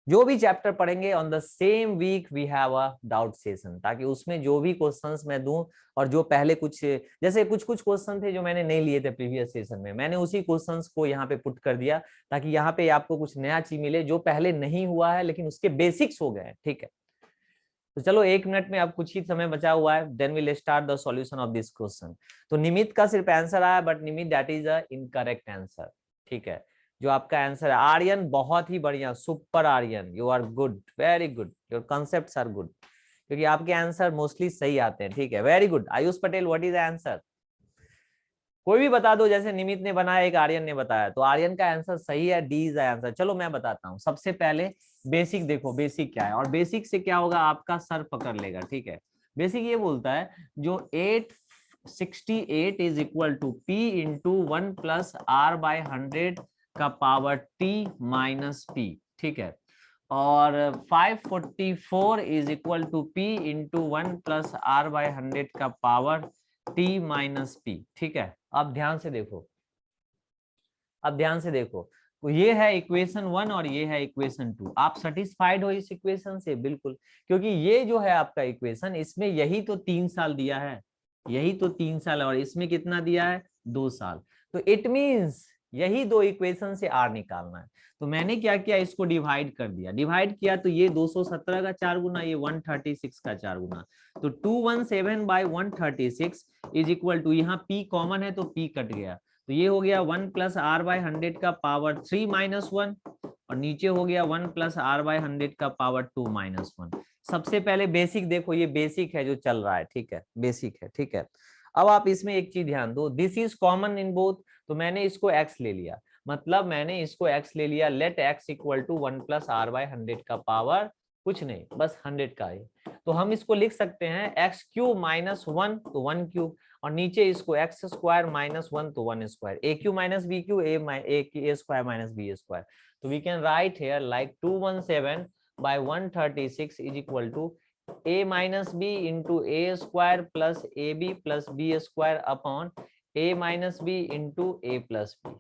जो भी चैप्टर पढ़ेंगे on the same week we have a doubt session, ताकि उसमें जो भी क्वेश्चंस मैं दूं और जो पहले कुछ जैसे कुछ कुछ क्वेश्चन थे जो मैंने नहीं लिए थे प्रीवियस सेशन में, मैंने उसी क्वेश्चंस को यहाँ पे पुट कर दिया, ताकि यहाँ पे आपको कुछ नया चीज मिले जो पहले नहीं हुआ है लेकिन उसके बेसिक्स हो गए हैं, ठीक है। तो चलो 1 मिनट में अब कुछ ही समय बचा हुआ है, then will start the solution of this question. तो निमित का सिर्फ आंसर आया, but Nimit that is a incorrect answer, ठीक है। जो आपका आंसर है आर्यन, बहुत ही बढ़िया, super Aryan, you are good, very good, your concepts are good, क्योंकि आपके आंसर मोस्टली सही आते हैं, ठीक है, very good. Ayush Patel, what is the answer. कोई भी बता दो, जैसे निमित ने बनाया, एक आर्यन ने बताया, तो आर्यन का आंसर सही है, डी इज द आंसर। चलो मैं बताता हूँ, सबसे पहले बेसिक देखो, बेसिक क्या है, और बेसिक से क्या होगा, आपका सर पकड़ लेगा, ठीक है। बेसिक ये बोलता है जो 868 is equal to P into 1 + r/100 का पावर टी माइनस पी, ठीक है। और 544 is equal to P into 1 + r/100 का पावर टी माइनस पी, ठीक है। अब ध्यान से देखो, अब ध्यान से देखो, तो ये है इक्वेशन 1 और ये है इक्वेशन 2। आप सेटिस्फाइड हो इस इक्वेशन से, बिल्कुल, क्योंकि ये जो है आपका इक्वेशन, इसमें यही तो 3 साल दिया है, यही तो 3 साल, और इसमें कितना दिया है, 2 साल। तो इट मींस यही दो इक्वेशन से आर निकालना है। तो मैंने क्या किया, इसको डिवाइड कर दिया, डिवाइड किया तो ये 217 का 4 गुना, ये 136 का 4 गुना, तो 217/136 इज इक्वल टू, यहाँ पी कॉमन है तो पी कट गया, तो ये हो गया 1 + r/100 का पावर 3 माइनस 1, और नीचे हो गया 1 + r/100 का पावर 2 माइनस 1। सबसे पहले बेसिक देखो, ये बेसिक है जो चल रहा है, ठीक है, बेसिक है, ठीक है। अब आप इसमें एक चीज ध्यान दो, this is common in both, तो मैंने इसको x ले लिया, मतलब मैंने इसको x ले लिया, late x equal to 1 + r/100 का पावर कुछ नहीं, बस 100 का है। तो हम इसको लिख सकते हैं x³ माइनस 1, तो 1³ और नीचे इसको x² माइनस 1, तो 1², a³ minus b³ a² minus b²। तो we can write here like 217/136 is equal to a minus B into a² plus ab plus b² upon a minus B into a plus B,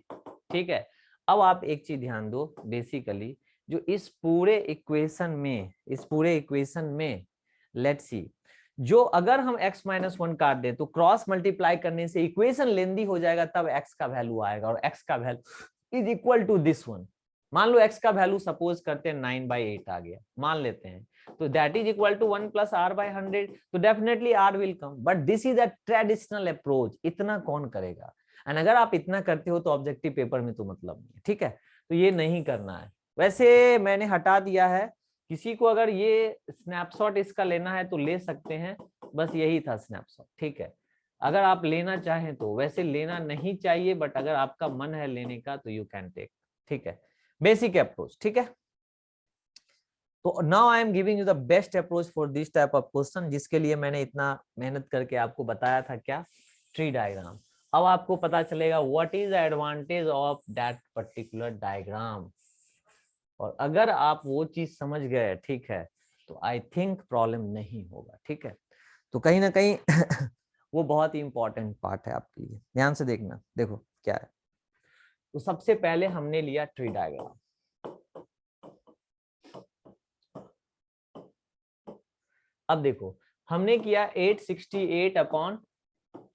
ठीक है। अब आप एक चीज ध्यान दो, basically जो इस पूरे इक्वेशन में लेट्स सी, जो अगर हम x माइनस 1 काट दें तो क्रॉस मल्टीप्लाई करने से इक्वेशन लेंदी हो जाएगा, तब x का वैल्यू आएगा और x का value is equal to this one. मान लो x का वैल्यू सपोज करते हैं 9/8 आ गया, मान लेते हैं, तो that is equal to 1 plus r by 100, तो definitely r will come, but this is a traditional approach, इतना कौन करेगा? एंड अगर आप इतना करते हो तो ऑब्जेक्टिव पेपर में तो मतलब नहीं है, ठीक है, तो ये नहीं करना है। वैसे मैंने हटा दिया है, किसी को अगर ये स्नैपशॉट इसका लेना है तो ले सकते हैं, बस यही था स्नैपशॉट, ठीक है, अगर आप लेना चाहें तो, वैसे लेना नहीं चाहिए, बट अगर आपका मन है लेने का तो यू कैन टेक, ठीक है, बेसिक अप्रोच, ठीक है। तो now I am giving you the best approach for this type of question, जिसके लिए मैंने इतना मेहनत करके आपको बताया था, क्या? Tree diagram. अब आपको पता चलेगा what is the advantage of that particular diagram, और अगर आप वो चीज समझ गए, ठीक है, तो आई थिंक प्रॉब्लम नहीं होगा, ठीक है। तो कहीं ना कहीं वो बहुत ही इंपॉर्टेंट पार्ट है आपके लिए, ध्यान से देखना। देखो क्या है, तो सबसे पहले हमने लिया ट्री डायग्राम। अब देखो हमने किया 868 अपॉन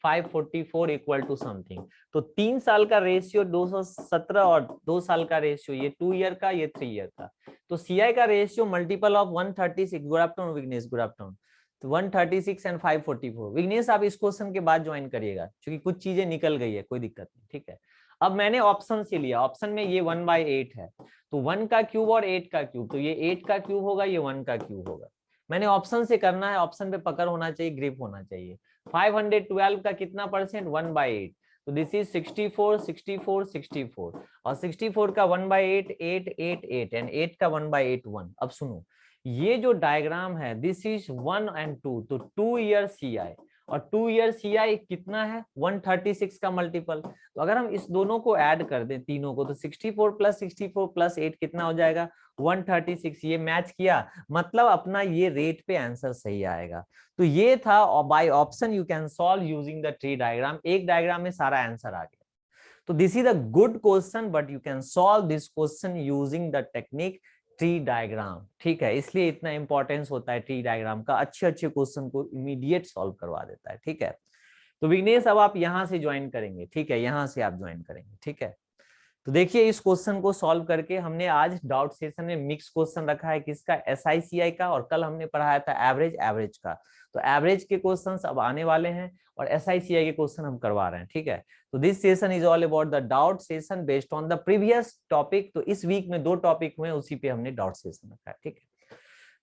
544 इक्वल टू समथिंग, तो 3 साल का रेशियो 217 और 2 साल का रेशियो, ये 2 ईयर का, ये 3 ईयर का, तो सीआई का ratio multiple of 136। Good afternoon Vighnesh, good afternoon. तो 136 एंड 544। विघ्नेश आप इस क्वेश्चन के बाद ज्वाइन करिएगा, क्योंकि कुछ चीजें निकल गई है, कोई दिक्कत नहीं, ठीक है। अब मैंने ऑप्शन से लिया, ऑप्शन में ये 1/8 है, तो 1 का क्यूब और 8 का क्यूब, तो ये 8 का क्यूब होगा, ये 1 का क्यूब होगा। मैंने ऑप्शन से करना है, ऑप्शन पे पकड़ होना चाहिए, ग्रिप होना चाहिए। 512 का कितना परसेंट? 1/8, तो दिस इज 64 64 64, और 64 का 1/8 8 8 8 एंड 8 का 1/8 1। अब सुनो, ये जो डायग्राम है दिस इज 1 एंड 2, तो 2 ईयर सीआई, और 2 ईयर सीआई कितना है? 136 का मल्टीपल, तो अगर हम इस दोनों को ऐड कर दें तीनों को, तो 64 प्लस 64 प्लस 8 कितना हो जाएगा? 136। ये मैच किया, मतलब अपना ये रेट पे आंसर सही आएगा। तो ये था, और by option you can solve using the tree diagram, एक डायग्राम में सारा आंसर आ गया। तो this is a good question, but you can solve this question using the technique tree diagram, ठीक है, इसलिए इतना इंपॉर्टेंस होता है ट्री डायग्राम का, अच्छे अच्छे क्वेश्चन को इमीडिएट सॉल्व करवा देता है, ठीक है। तो विघ्नेश अब आप यहां से ज्वाइन करेंगे, ठीक है, यहां से आप ज्वाइन करेंगे, ठीक है। तो देखिए इस क्वेश्चन को सॉल्व करके, हमने आज डाउट सेशन में मिक्स क्वेश्चन रखा है, किसका? एसआईसीआई का, और कल हमने पढ़ाया था एवरेज का, तो एवरेज के क्वेश्चंस अब आने वाले हैं, और एसआईसीआई के क्वेश्चन हम करवा रहे हैं, ठीक है। तो this session is all about the doubt session based on the previous topic, तो इस वीक में 2 टॉपिक हुए, उसी पे हमने डाउट सेशन रखा है, ठीक है।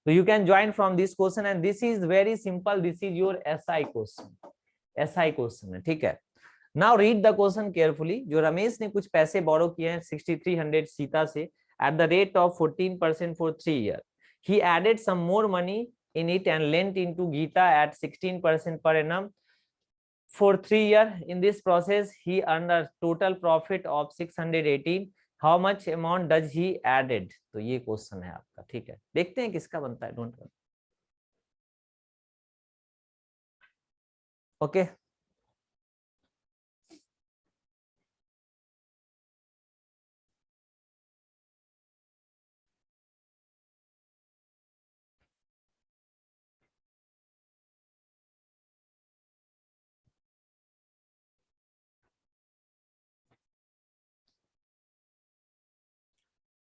तो you can join from this question, and this is very simple, this is your SI question है, ठीक है। Now read the question carefully. जो रमेश ने कुछ पैसे बोरो किए हैं 6300 सीता से at the rate of 14% for 3 year, he added some more money in it and lent into Gita at 16% per annum for 3 years. In this process, he earned a total profit of 618. How much amount does he added? तो ये question है आपका, ठीक है, देखते हैं किसका बनता है, डोंट वरी, ओके।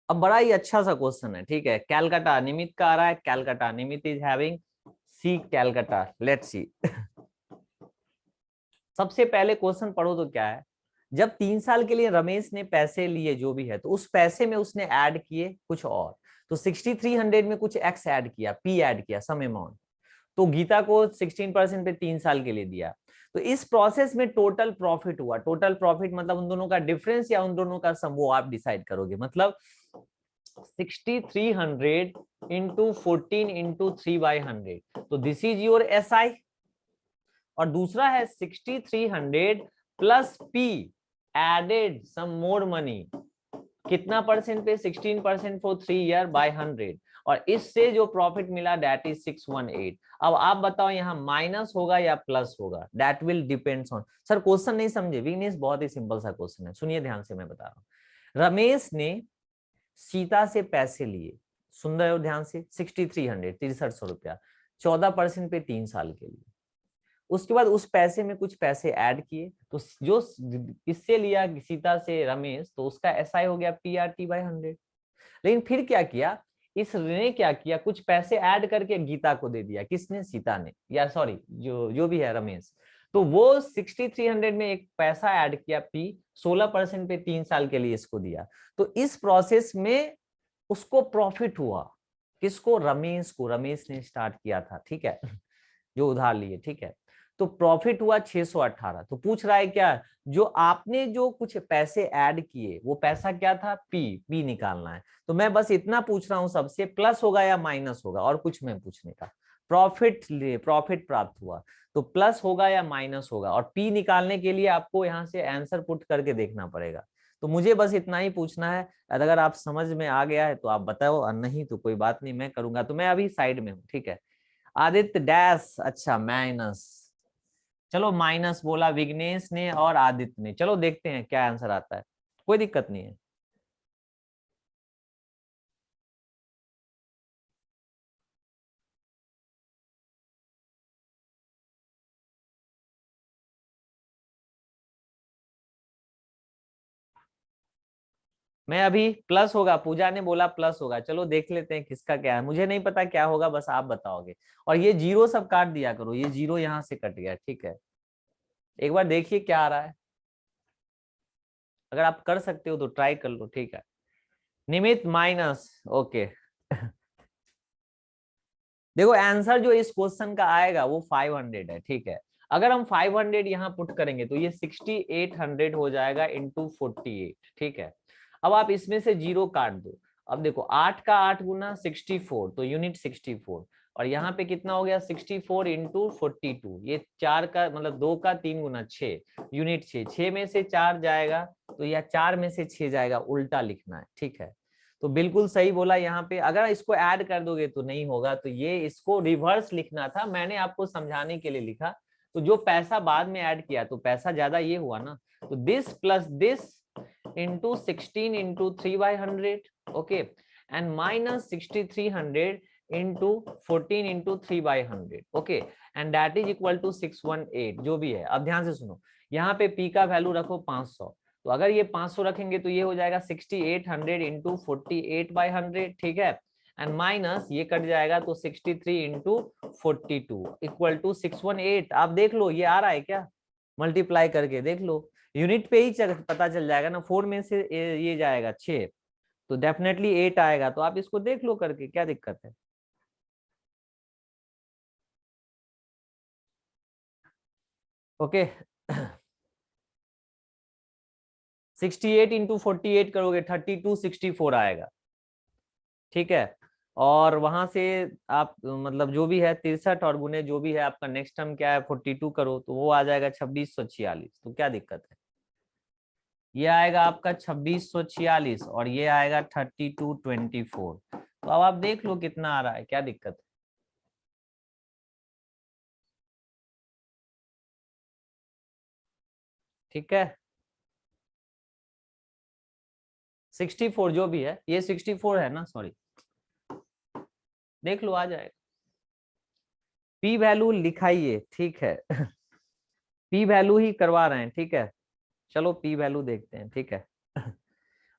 अब बड़ा ही अच्छा सा क्वेश्चन है, ठीक है। कैलकाटा निमित का आ रहा है, Calcutta Nimit is having C Calcutta, let's see. सबसे पहले क्वेश्चन पढ़ो तो क्या है, जब 3 साल के लिए रमेश ने पैसे लिए जो भी है, तो उस पैसे में उसने ऐड किए कुछ और, तो 6300 में कुछ एक्स ऐड किया, पी ऐड किया, सम अमाउंट, तो गीता को 16% पे 3 साल के लिए दिया। तो इस प्रोसेस में टोटल प्रॉफिट हुआ, टोटल प्रॉफिट मतलब उन दोनों का डिफरेंस या उन दोनों का सम, वो आप डिसाइड करोगे। मतलब 6300 इंटू 14 इंटू 3/100, तो दिस इज योर एसआई, और दूसरा है 6300 plus P added some more money, कितना परसेंट पे? 16% फॉर 3 ईयर बाय 100, और इससे जो प्रॉफिट मिला दैट इज 618। अब आप बताओ यहाँ माइनस होगा या प्लस होगा, that will depends on. Sir question नहीं समझे विघ्नेश? बहुत ही सिंपल सा क्वेश्चन है, सुनिए ध्यान से, मैं बता रहा हूँ। रमेश ने सीता से पैसे लिए, सुन रहे हो ध्यान से, 6300 6300 रुपया, 14% पे 3 साल के लिए। उसके बाद उस पैसे में कुछ पैसे ऐड किए, तो जो किससे लिया, सीता से रमेश, तो उसका एसआई हो गया PRT/100। लेकिन फिर क्या किया, इस ने क्या किया, कुछ पैसे ऐड करके गीता को दे दिया। किसने, सीता ने, या सॉरी जो जो भी है रमेश। तो वो 6300 में एक पैसा ऐड किया P, 16% पे 3 साल के लिए इसको दिया। तो इस प्रोसेस में उसको प्रॉफिट हुआ। किसको, रमेश को, रमेश ने स्टार्ट किया था, ठीक है, जो उधार लिए, ठीक है। तो प्रॉफिट हुआ 618। तो पूछ रहा है क्या, जो आपने जो कुछ पैसे ऐड किए वो पैसा क्या था, पी निकालना है। तो मैं बस इतना पूछ रहा हूं सबसे, प्लस होगा या माइनस होगा, और कुछ मैं पूछने का। प्रॉफिट प्राप्त हुआ, तो प्लस होगा या माइनस होगा, और पी निकालने के लिए आपको यहाँ से आंसर पुट करके देखना पड़ेगा। तो मुझे बस इतना ही पूछना है, अगर आप समझ में आ गया है तो आप बताओ, और नहीं तो कोई बात नहीं, मैं करूंगा। तो मैं अभी साइड में हूँ, ठीक है। आदित्य डैश, अच्छा माइनस, चलो माइनस बोला विघ्नेश ने और आदित्य ने। चलो देखते हैं क्या आंसर आता है, कोई दिक्कत नहीं है। मैं अभी, प्लस होगा, पूजा ने बोला प्लस होगा, चलो देख लेते हैं किसका क्या है। मुझे नहीं पता क्या होगा, बस आप बताओगे। और ये जीरो सब काट दिया करो, ये जीरो यहाँ से कट गया, ठीक है। एक बार देखिए क्या आ रहा है, अगर आप कर सकते हो तो ट्राई कर लो, ठीक है। निमित माइनस, ओके। देखो आंसर जो इस क्वेश्चन का आएगा वो 500 है, ठीक है। अगर हम 500 यहाँ पुट करेंगे तो ये 6800 हो जाएगा इंटू 48, ठीक है। अब आप इसमें से जीरो काट दो। अब देखो 8 का 8 गुना 64, तो यूनिट 64। और यहाँ पे कितना हो गया, 64 इंटू 42, ये 4 का मतलब 2 का 3 गुना 6, यूनिट 6, 6 में से 4 जाएगा, तो यह 4 में से 6 जाएगा, उल्टा लिखना है, ठीक है। तो बिल्कुल सही बोला यहाँ पे। अगर इसको ऐड कर दोगे तो नहीं होगा, तो ये इसको रिवर्स लिखना था, मैंने आपको समझाने के लिए लिखा। तो जो पैसा बाद में ऐड किया तो पैसा ज्यादा ये हुआ ना, तो this plus this into 16 into 3/100, okay, and minus 6300 into 14 into 3/100, okay, and that is equal to 618, जो भी है। अब ध्यान से सुनो, यहाँ पे पी का वैल्यू रखो 500, तो अगर ये 500 रखेंगे तो ये हो जाएगा 6800 इंटू 48/100, ठीक है, एंड माइनस ये कट जाएगा तो 63 इंटू 42 इक्वल टू 618। आप देख लो ये आ रहा है क्या, मल्टीप्लाई करके देख लो, यूनिट पे ही पता चल जाएगा ना, 4 में से ये जाएगा 6, तो डेफिनेटली 8 आएगा। तो आप इसको देख लो करके, क्या दिक्कत है। ओके 68 इंटू 48 करोगे 3264 आएगा, ठीक है। और वहां से आप मतलब जो भी है 63 और गुने जो भी है आपका नेक्स्ट टर्म क्या है 42 करो, तो वो आ जाएगा 2646। तो क्या दिक्कत है, ये आएगा आपका 2646 और ये आएगा 3224। तो अब आप देख लो कितना आ रहा है, क्या दिक्कत है। ठीक है 64 जो भी है, ये 64 है ना, सॉरी, देख लो आ जाएगा। पी वैल्यू लिखाइए, ठीक है। पी वैल्यू ही करवा रहे हैं, ठीक है। चलो पी वैल्यू देखते हैं, ठीक है।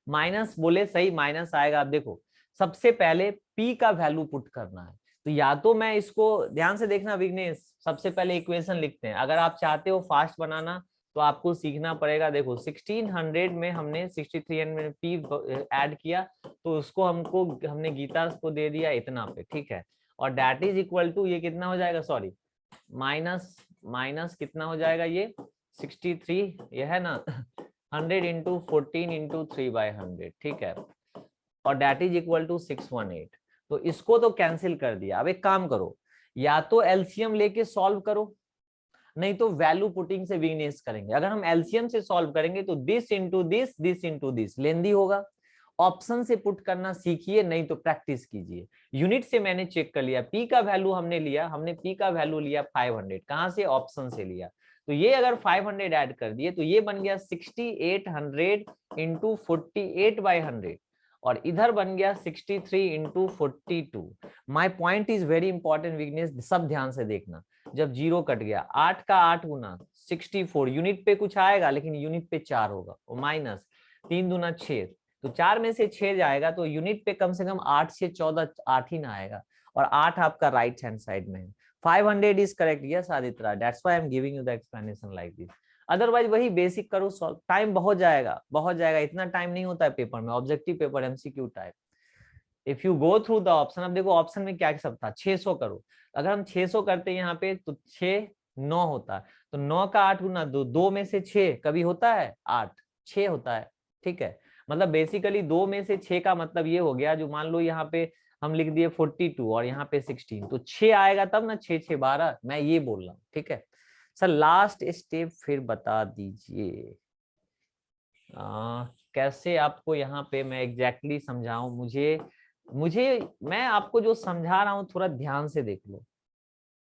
माइनस बोले सही, माइनस आएगा। आप देखो सबसे पहले पी का वैल्यू पुट करना है, तो या तो मैं इसको, ध्यान से देखना विघ्नेश, सबसे पहले इक्वेशन लिखते हैं। अगर आप चाहते हो फास्ट बनाना तो आपको सीखना पड़ेगा। देखो 1600 में हमने 6300 में पी ऐड किया, तो उसको हमने गीता को दे दिया इतना पे, ठीक है। और दैट इज इक्वल टू ये कितना हो जाएगा, सॉरी माइनस माइनस कितना हो जाएगा, ये 63 ये है ना, 100 इंटू 14 इंटू 3/100, ठीक है, और डेट इज इक्वल टू 618। तो इसको तो कैंसिल कर दिया। अब एक काम करो, या तो एलसीएम लेके सॉल्व करो, नहीं तो वैल्यू पुटिंग से विघ्नेश करेंगे। अगर हम एलसीएम से सॉल्व करेंगे तो दिस इंटू दिस लेंदी होगा। ऑप्शन से पुट करना सीखिए, नहीं तो प्रैक्टिस कीजिए। यूनिट से मैंने चेक कर लिया, पी का वैल्यू हमने पी का वैल्यू लिया 500, कहां से, ऑप्शन से लिया। तो ये अगर 500 ऐड कर दिए तो ये बन गया 6800 इंटू 48/100, और इधर बन गया 63 into 42। My point is very important Vighnesh, सब ध्यान से देखना। जब जीरो कट गया, 8 का 8 गुना 64, यूनिट पे कुछ आएगा लेकिन यूनिट पे 4 होगा, और माइनस 3 दूना 6, तो 4 में से 6 जाएगा तो यूनिट पे कम से कम 8 से 14, 8 ही ना आएगा, और 8 आपका राइट हैंड साइड में है। 500 is correct, yes Aditya, that's why I am giving you the explanation like this. Otherwise वही बेसिक करो सॉल्व, टाइम बहुत जाएगा, बहुत जाएगा, इतना टाइम नहीं होता है पेपर में, objective paper MCQ type. If you go through the option, अब देखो ऑप्शन में क्या सब था, 600 करो, अगर हम 600 करते हैं यहाँ पे तो 6 9 होता है, तो 9 का 8 गुना 2, 2 में से 6 कभी होता है 8, 6 होता है, ठीक है। मतलब बेसिकली 2 में से 6 का मतलब ये हो गया, जो मान लो यहाँ पे हम लिख दिए 42 और यहाँ पे 16, तो 6 आएगा तब ना, 6 6 12, मैं ये बोल रहा हूँ, ठीक है। सर लास्ट स्टेप फिर बता दीजिए, कैसे आपको यहाँ पे मैं एग्जैक्टली समझाऊं, मुझे मुझे मैं आपको जो समझा रहा हूँ थोड़ा ध्यान से देख लो,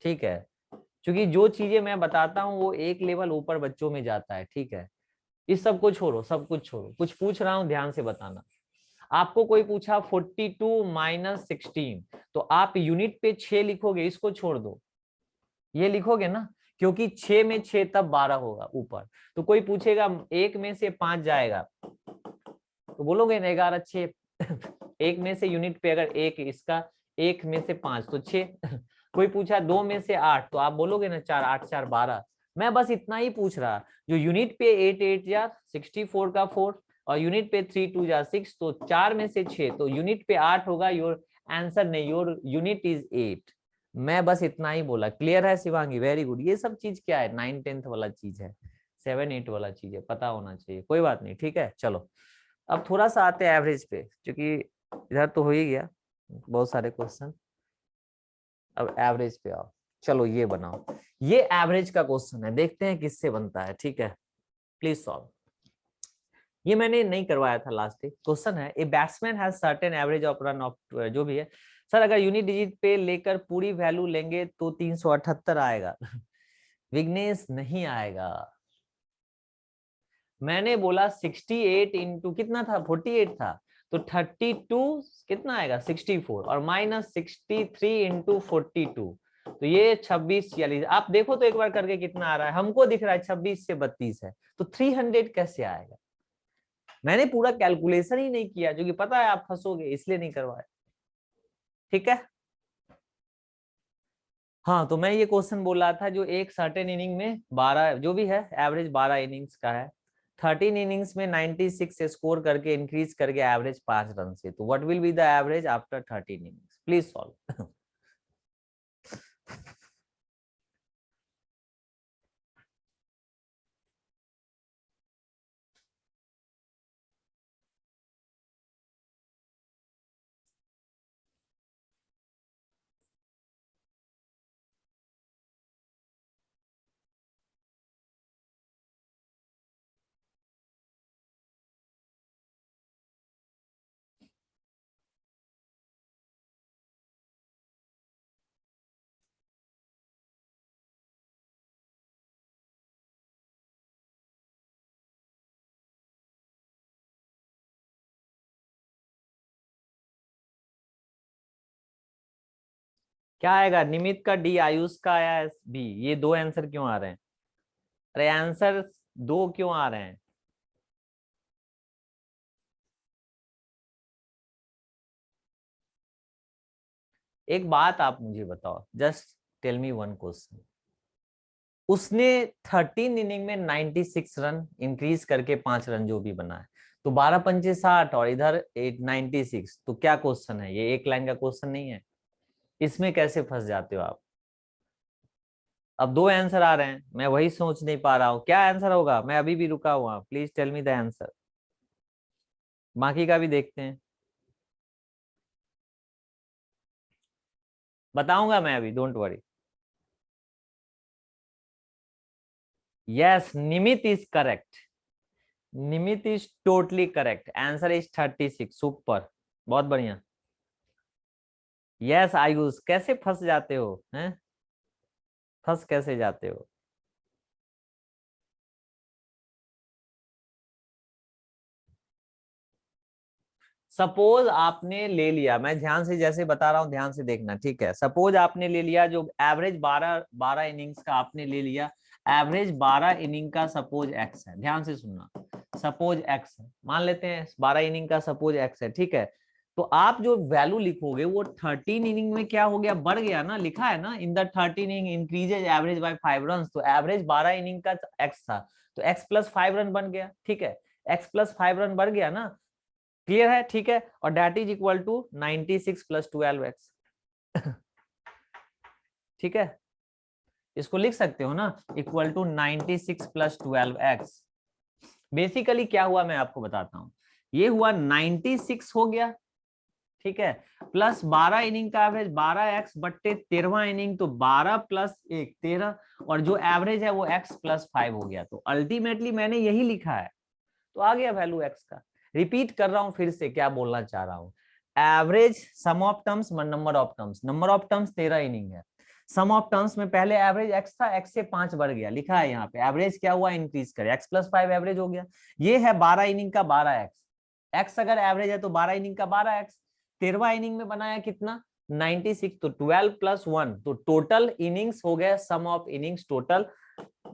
ठीक है, क्योंकि जो चीजें मैं बताता हूँ वो एक लेवल ऊपर बच्चों में जाता है, ठीक है। इस सब को छोड़ो, सब कुछ छोड़ो, कुछ पूछ रहा हूँ ध्यान से बताना। आपको कोई पूछा 42 माइनस 16, तो आप यूनिट पे 6 लिखोगे, इसको छोड़ दो, ये लिखोगे ना, क्योंकि 6 में 6 तब 12 होगा ऊपर। तो कोई पूछेगा 1 में से 5 जाएगा, तो बोलोगे ना 11 6, एक में से यूनिट पे अगर एक, इसका 1 में से 5 तो 6। कोई पूछा 2 में से 8, तो आप बोलोगे ना 4 8 4 12। मैं बस इतना ही पूछ रहा, जो यूनिट पे 8 8 या 64 का 4, और यूनिट पे 3 2 या 6, तो 4 में से 6, तो यूनिट पे 8 होगा, योर आंसर नहीं, योर यूनिट इज 8। मैं बस इतना ही बोला, क्लियर है शिवांगी, वेरी गुड। ये सब चीज क्या है, 9 10th वाला चीज है, 7 8 वाला चीज है, पता होना चाहिए, कोई बात नहीं, ठीक है। चलो अब थोड़ा सा आते हैं एवरेज पे, क्योंकि इधर तो हो ही गया बहुत सारे क्वेश्चन, अब एवरेज पे आओ। चलो ये बनाओ, ये एवरेज का क्वेश्चन है, देखते हैं किससे बनता है, ठीक है। Please solve. ये मैंने नहीं करवाया था लास्ट डे, क्वेश्चन है, a batsman has certain average of run of, जो भी है सर, अगर यूनिट डिजिट पे लेकर पूरी वैल्यू लेंगे तो 378 आएगा। विघ्नेश नहीं आएगा, मैंने बोला 68 इंटू कितना था, 48 था, तो 32 कितना आएगा 64, और माइनस 63 इंटू 42, तो ये 26 46, आप देखो तो एक बार करके कितना आ रहा है, हमको दिख रहा है 26 से 32 है, तो 300 कैसे आएगा। मैंने पूरा कैलकुलेशन ही नहीं किया, जो कि पता है आप फंसोगे, इसलिए नहीं करवाया, ठीक है। हाँ, तो मैं ये क्वेश्चन बोल रहा था, जो एक सर्टेन इनिंग में 12, जो भी है एवरेज 12 इनिंग्स का है, 13 इनिंग्स में 96 स्कोर करके इंक्रीज करके एवरेज 5 रन से, तो what will be the average after 13 innings, please solve. क्या आएगा, निमित का डी, आयुष का आया बी, ये दो आंसर क्यों आ रहे हैं, अरे आंसर दो क्यों आ रहे हैं। एक बात आप मुझे बताओ, just tell me one question, उसने 13 इनिंग में 96 रन इंक्रीज करके 5 रन जो भी बना है, तो 12 पंचे 60 और इधर 96, तो क्या क्वेश्चन है ये, एक लाइन का क्वेश्चन नहीं है, इसमें कैसे फंस जाते हो आप। अब दो आंसर आ रहे हैं, मैं वही सोच नहीं पा रहा हूँ क्या आंसर होगा, मैं अभी भी रुका हुआ, please tell me the answer, बाकी का भी देखते हैं, बताऊंगा मैं अभी, don't worry. Yes, Nimit is correct, Nimit is totally correct, answer is 36, super, बहुत बढ़िया। यस आयुष, कैसे फंस जाते हो हैं, फंस कैसे जाते हो। सपोज आपने ले लिया, मैं ध्यान से जैसे बता रहा हूं ध्यान से देखना, ठीक है। सपोज आपने ले लिया जो एवरेज 12 इनिंग्स का आपने ले लिया, एवरेज 12 इनिंग का सपोज एक्स है, ध्यान से सुनना, सपोज एक्स है, मान लेते हैं 12 इनिंग का सपोज एक्स है, ठीक है। तो आप जो वैल्यू लिखोगे वो 13 इनिंग में क्या हो गया, बढ़ गया ना, लिखा है ना, in the 13 inning increases average by 5 run, तो एवरेज 12 इनिंग का एक्स था, तो एक्स प्लस 5 रन बन गया, ठीक है, एक्स प्लस 5 रन बढ़ गया ना, क्लियर है, ठीक है। और that is equal to 96 plus 12x ठीक है, इसको लिख सकते हो ना, equal to 96 plus 12x। Basically क्या हुआ मैं आपको बताता हूं, ये हुआ 96 हो गया, ठीक है, प्लस 12 इनिंग का एवरेज 12x बट्टे 13वां इनिंग, तो 12 प्लस 1 13, और जो एवरेज है वो x प्लस 5 हो गया, तो अल्टीमेटली मैंने यही लिखा है, तो आ गया वैल्यू x का। रिपीट कर रहा हूं फिर से क्या बोलना चाह रहा हूं, average some of terms number of terms, number of terms 13 inning है, सम ऑफ टर्म्स में पहले एवरेज x था, x से 5 बढ़ गया, लिखा है यहाँ पे, एवरेज क्या हुआ, इंक्रीज करे, x प्लस 5 एवरेज हो गया, ये है 12 इनिंग का 12x, x अगर एवरेज है तो 12 इनिंग का 12x, 13वां इनिंग में बनाया कितना 96, तो 12 प्लस 1, तो टोटल इनिंग्स हो गया, sum of innings total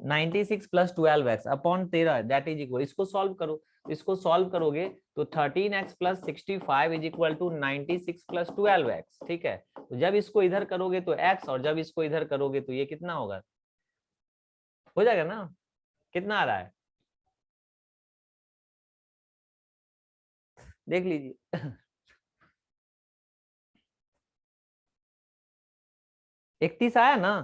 96 plus 12x upon 13, that is equal, इसको सॉल्व करो, इसको सॉल्व करोगे तो 13x plus 65 is equal to 96 plus 12x, ठीक है। तो जब इसको इधर करोगे तो x, और जब इसको इधर करोगे तो ये कितना होगा, हो जाएगा ना, कितना आ रहा है देख लीजिए 31 आया ना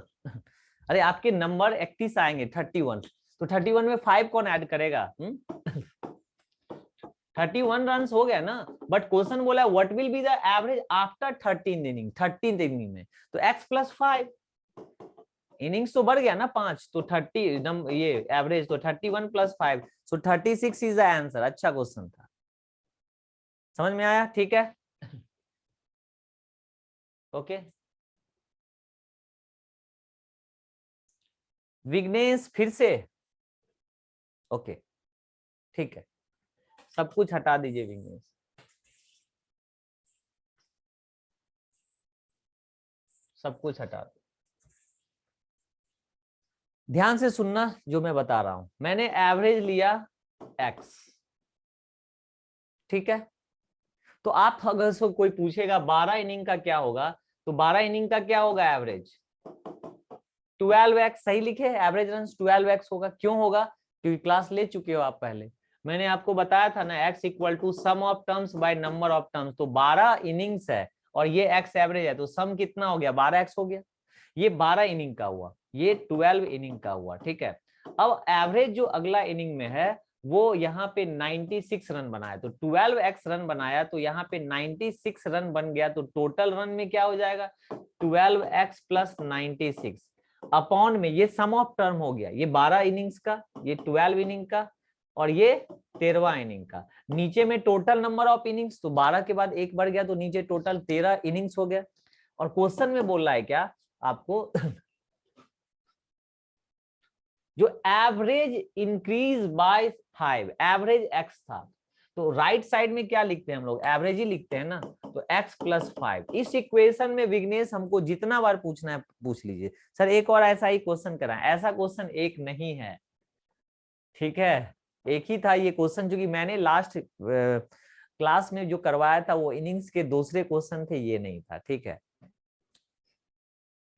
अरे आपके नंबर 31 आएंगे, 31, तो 31 में 5 कौन ऐड करेगा, 31 रन हो गया ना, बट क्वेश्चन बोला what will be the average after 13 inning, 13 inning में, तो x प्लस 5, इनिंग्स तो बढ़ गया ना 5, तो 30 ये एवरेज, तो 31 plus 5, so 36 is the answer. अच्छा क्वेश्चन था, समझ में आया, ठीक है, ओके। विघ्नेश फिर से, ओके, ठीक है, सब कुछ हटा दीजिए विघ्नेश, सब कुछ हटा दो, ध्यान से सुनना जो मैं बता रहा हूं, मैंने एवरेज लिया x, ठीक है। तो आप अगर सो कोई पूछेगा 12 इनिंग का क्या होगा, तो 12 इनिंग का क्या होगा एवरेज 12x, सही लिखे, एवरेज रन 12x होगा, क्यों होगा, क्योंकि क्लास ले चुके हो आप पहले, मैंने आपको बताया था ना x equal to sum of terms by number of terms, तो 12 इनिंग्स है और ये x एवरेज है, तो सम कितना हो गया 12x हो गया, ये 12 इनिंग का हुआ, ये 12 इनिंग का हुआ, ठीक है। अब एवरेज जो अगला इनिंग में है वो यहाँ पे 96 रन बनाया, तो 12x रन बनाया, तो यहाँ पे 96 रन बन गया, तो टोटल रन में क्या हो जाएगा 12x प्लस 96 अपॉन में ये सम ऑफ टर्म हो गया, ये 12 इनिंग्स का, ये 12 इनिंग का, और ये 13वां इनिंग का, नीचे में टोटल नंबर ऑफ इनिंग्स, तो 12 के बाद एक बढ़ गया, तो नीचे टोटल 13 इनिंग्स हो गया। और क्वेश्चन में बोल रहा है क्या आपको जो average increase by 5, average x था, तो राइट साइड में क्या लिखते हैं हम लोग, एवरेज ही लिखते हैं ना, तो x प्लस 5, इस इक्वेशन में विघ्नेश हमको जितना बार पूछना है पूछ लीजिए, सर एक और ऐसा ही क्वेश्चन कराएं, ऐसा क्वेश्चन एक नहीं है, ठीक है, एक ही था ये क्वेश्चन, जो कि मैंने लास्ट क्लास में जो करवाया था वो इनिंग्स के दूसरे क्वेश्चन थे, ये नहीं था, ठीक है।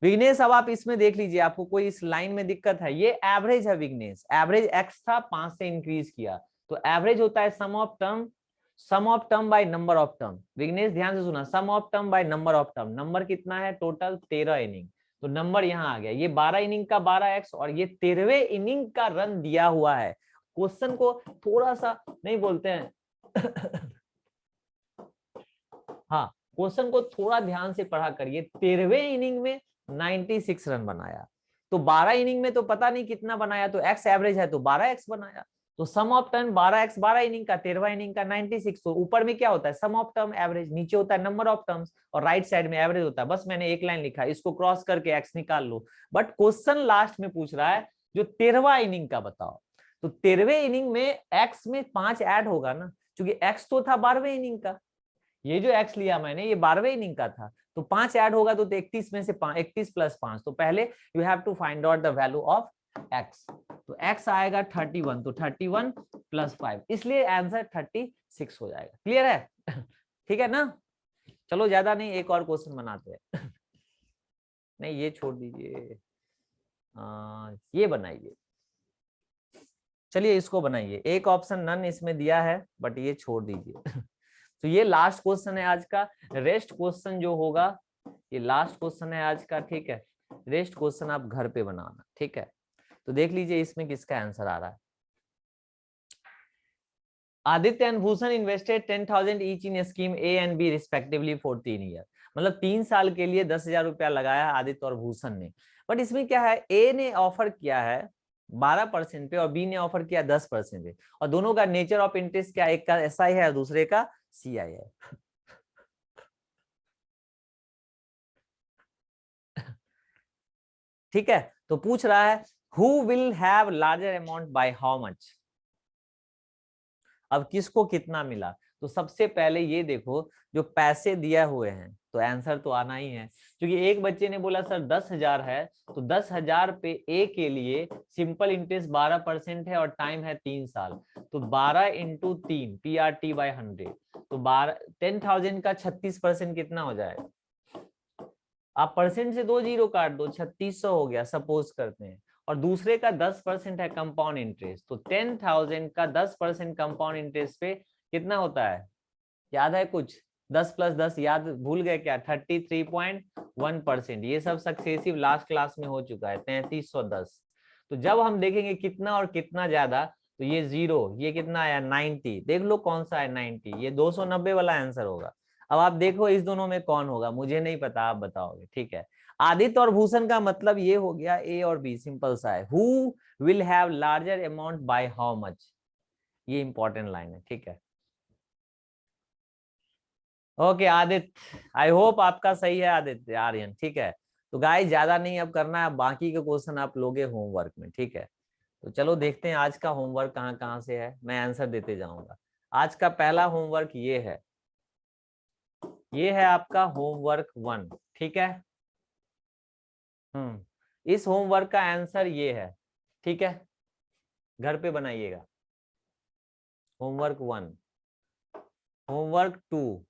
विघ्नेश अब आप इसमें देख लीजिए, आपको कोई इस लाइन में दिक्कत है, ये एवरेज है विघ्नेश, एवरेज x था 5 से इंक्रीज किया, तो एवरेज होता है sum of term, sum of term by number of term, Vighnesh ध्यान से सुना, sum of term by number of term, number कितना है टोटल 13 इनिंग, तो नंबर यहाँ आ गया, ये 12 इनिंग का 12x और ये 13वें इनिंग का रन दिया हुआ है, क्वेश्चन को थोड़ा सा नहीं बोलते हैं हाँ, क्वेश्चन को थोड़ा ध्यान से पढ़ा करिए, 13वें इनिंग में 96 रन बनाया, तो 12 इनिंग में तो पता नहीं कितना बनाया, तो x एवरेज है तो 12x बनाया, तो सम ऑफ टर्म 12x, 12 इनिंग का, 13वां इनिंग का 96, तो ऊपर में क्या होता है सम ऑफ टर्म एवरेज, नीचे होता है नंबर ऑफ टर्म्स, और राइट साइड में एवरेज होता है, बस मैंने एक लाइन लिखा, इसको क्रॉस करके x निकाल लो, बट क्वेश्चन लास्ट में पूछ रहा है जो 13वां इनिंग का बताओ, तो 13वें इनिंग में x में 5 ऐड होगा ना, क्योंकि x तो था 12वें इनिंग का, ये जो x लिया मैंने ये 12वें इनिंग का था, तो 5 ऐड होगा तो 31 में से 31 प्लस 5, तो पहले you have to find out the value of x। तो x आएगा 31, तो 31 प्लस 5, इसलिए आंसर 36 हो जाएगा। क्लियर है? ठीक है ना? चलो ज्यादा नहीं, एक और क्वेश्चन बनाते हैं। नहीं ये छोड़ दीजिए, ये बनाइए, चलिए इसको बनाइए। एक ऑप्शन नन इसमें दिया है बट ये छोड़ दीजिए। तो ये लास्ट क्वेश्चन है आज का। रेस्ट क्वेश्चन जो होगा ये लास्ट क्वेश्चन है आज का, ठीक है? रेस्ट क्वेश्चन आप घर पे बनाना, ठीक है? तो देख लीजिए इसमें किसका आंसर आ रहा है। Aditya and Bhushan invested 10,000 each in scheme A and B respectively for 3 year. मतलब 3 साल के लिए 10,000 रुपया लगाया आदित्य और भूषण ने। बट इसमें क्या है, ए ने ऑफर किया है 12% पे और बी ने ऑफर किया 10% पे, और दोनों का नेचर ऑफ इंटरेस्ट क्या, एक का एसआई है और दूसरे का सीआई है। ठीक है, तो पूछ रहा है who will have larger amount by how much. अब किसको कितना मिला, तो सबसे पहले ये देखो जो पैसे दिया हुए हैं तो आंसर तो आना ही है, क्योंकि एक बच्चे ने बोला सर 10,000 है, तो 10,000 पे ए के लिए सिंपल इंटरेस्ट 12% है और टाइम है 3 साल, तो 12 इंटू 3 PRT बाय 100, तो 10,000 का 36% कितना हो जाएगा। आप परसेंट से 2 जीरो काट दो, 3600 हो गया सपोज करते हैं, और दूसरे का 10% है कंपाउंड इंटरेस्ट, तो 10,000 का 10% कंपाउंड इंटरेस्ट पे कितना होता है, याद है कुछ? 10 प्लस 10 याद भूल गए क्या? 33.1%। ये सब सक्सेसिव लास्ट क्लास में हो चुका है, 3310। तो जब हम देखेंगे कितना और कितना ज्यादा, तो ये 0, ये कितना आया 90, देख लो कौन सा है 90, ये 290 वाला आंसर होगा। अब आप देखो इस दोनों में कौन होगा, मुझे नहीं पता, आप बताओगे, ठीक है? आदित्य और भूषण का मतलब ये हो गया ए और बी, सिंपल सा है। Who will have larger amount by how much, ये इंपॉर्टेंट लाइन है, ठीक है? ओके आदित्य, आई होप आपका सही है आदित्य आर्यन, ठीक है? तो गाइस ज्यादा नहीं अब करना है, बाकी के क्वेश्चन आप लोगे होमवर्क में, ठीक है? तो चलो देखते हैं आज का होमवर्क कहाँ कहाँ से है, मैं आंसर देते जाऊंगा। आज का पहला होमवर्क ये है आपका होमवर्क 1, ठीक है? इस होमवर्क का आंसर ये है, ठीक है? घर पे बनाइएगा। होमवर्क 1, होमवर्क 2,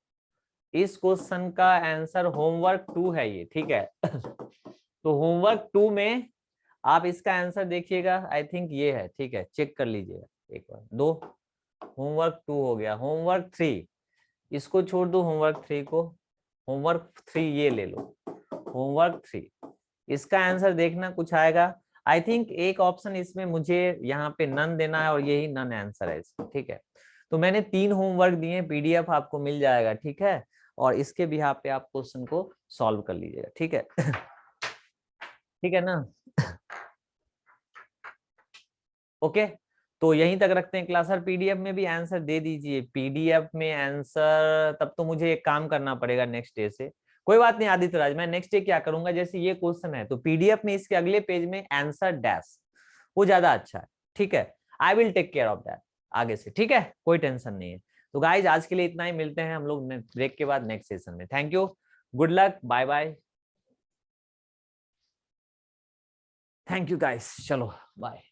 इस क्वेश्चन का आंसर होमवर्क 2 है ये, ठीक है? तो होमवर्क 2 में आप इसका आंसर देखिएगा, आई थिंक ये है, ठीक है? चेक कर लीजिएगा एक बार। 2 होमवर्क 2 हो गया। होमवर्क 3 इसको छोड़ दो, होमवर्क 3 को, होमवर्क 3 ये ले लो, होमवर्क 3 इसका आंसर देखना कुछ आएगा। आई थिंक एक ऑप्शन इसमें मुझे यहाँ पे नन देना है और यही नन आंसर है इसका, ठीक है? तो मैंने 3 होमवर्क दिए, PDF आपको मिल जाएगा, ठीक है? और इसके बिहाफ पे आप क्वेश्चन को सॉल्व कर लीजिएगा, ठीक है? ठीक है ना? ओके, तो यहीं तक रखते हैं क्लास। सर PDF में भी आंसर दे दीजिए, PDF में आंसर, तब तो मुझे एक काम करना पड़ेगा नेक्स्ट डे से। कोई बात नहीं आदित्य राज, मैं नेक्स्ट डे क्या करूंगा, जैसे ये क्वेश्चन है तो PDF में इसके अगले पेज में आंसर डैश, वो ज्यादा अच्छा है, ठीक है? I will take care of that आगे से, ठीक है? कोई टेंशन नहीं है। तो गाइज आज के लिए इतना ही, मिलते हैं हम लोग ब्रेक के बाद नेक्स्ट सेशन में। Thank you, good luck, bye bye, thank you guys, चलो बाय।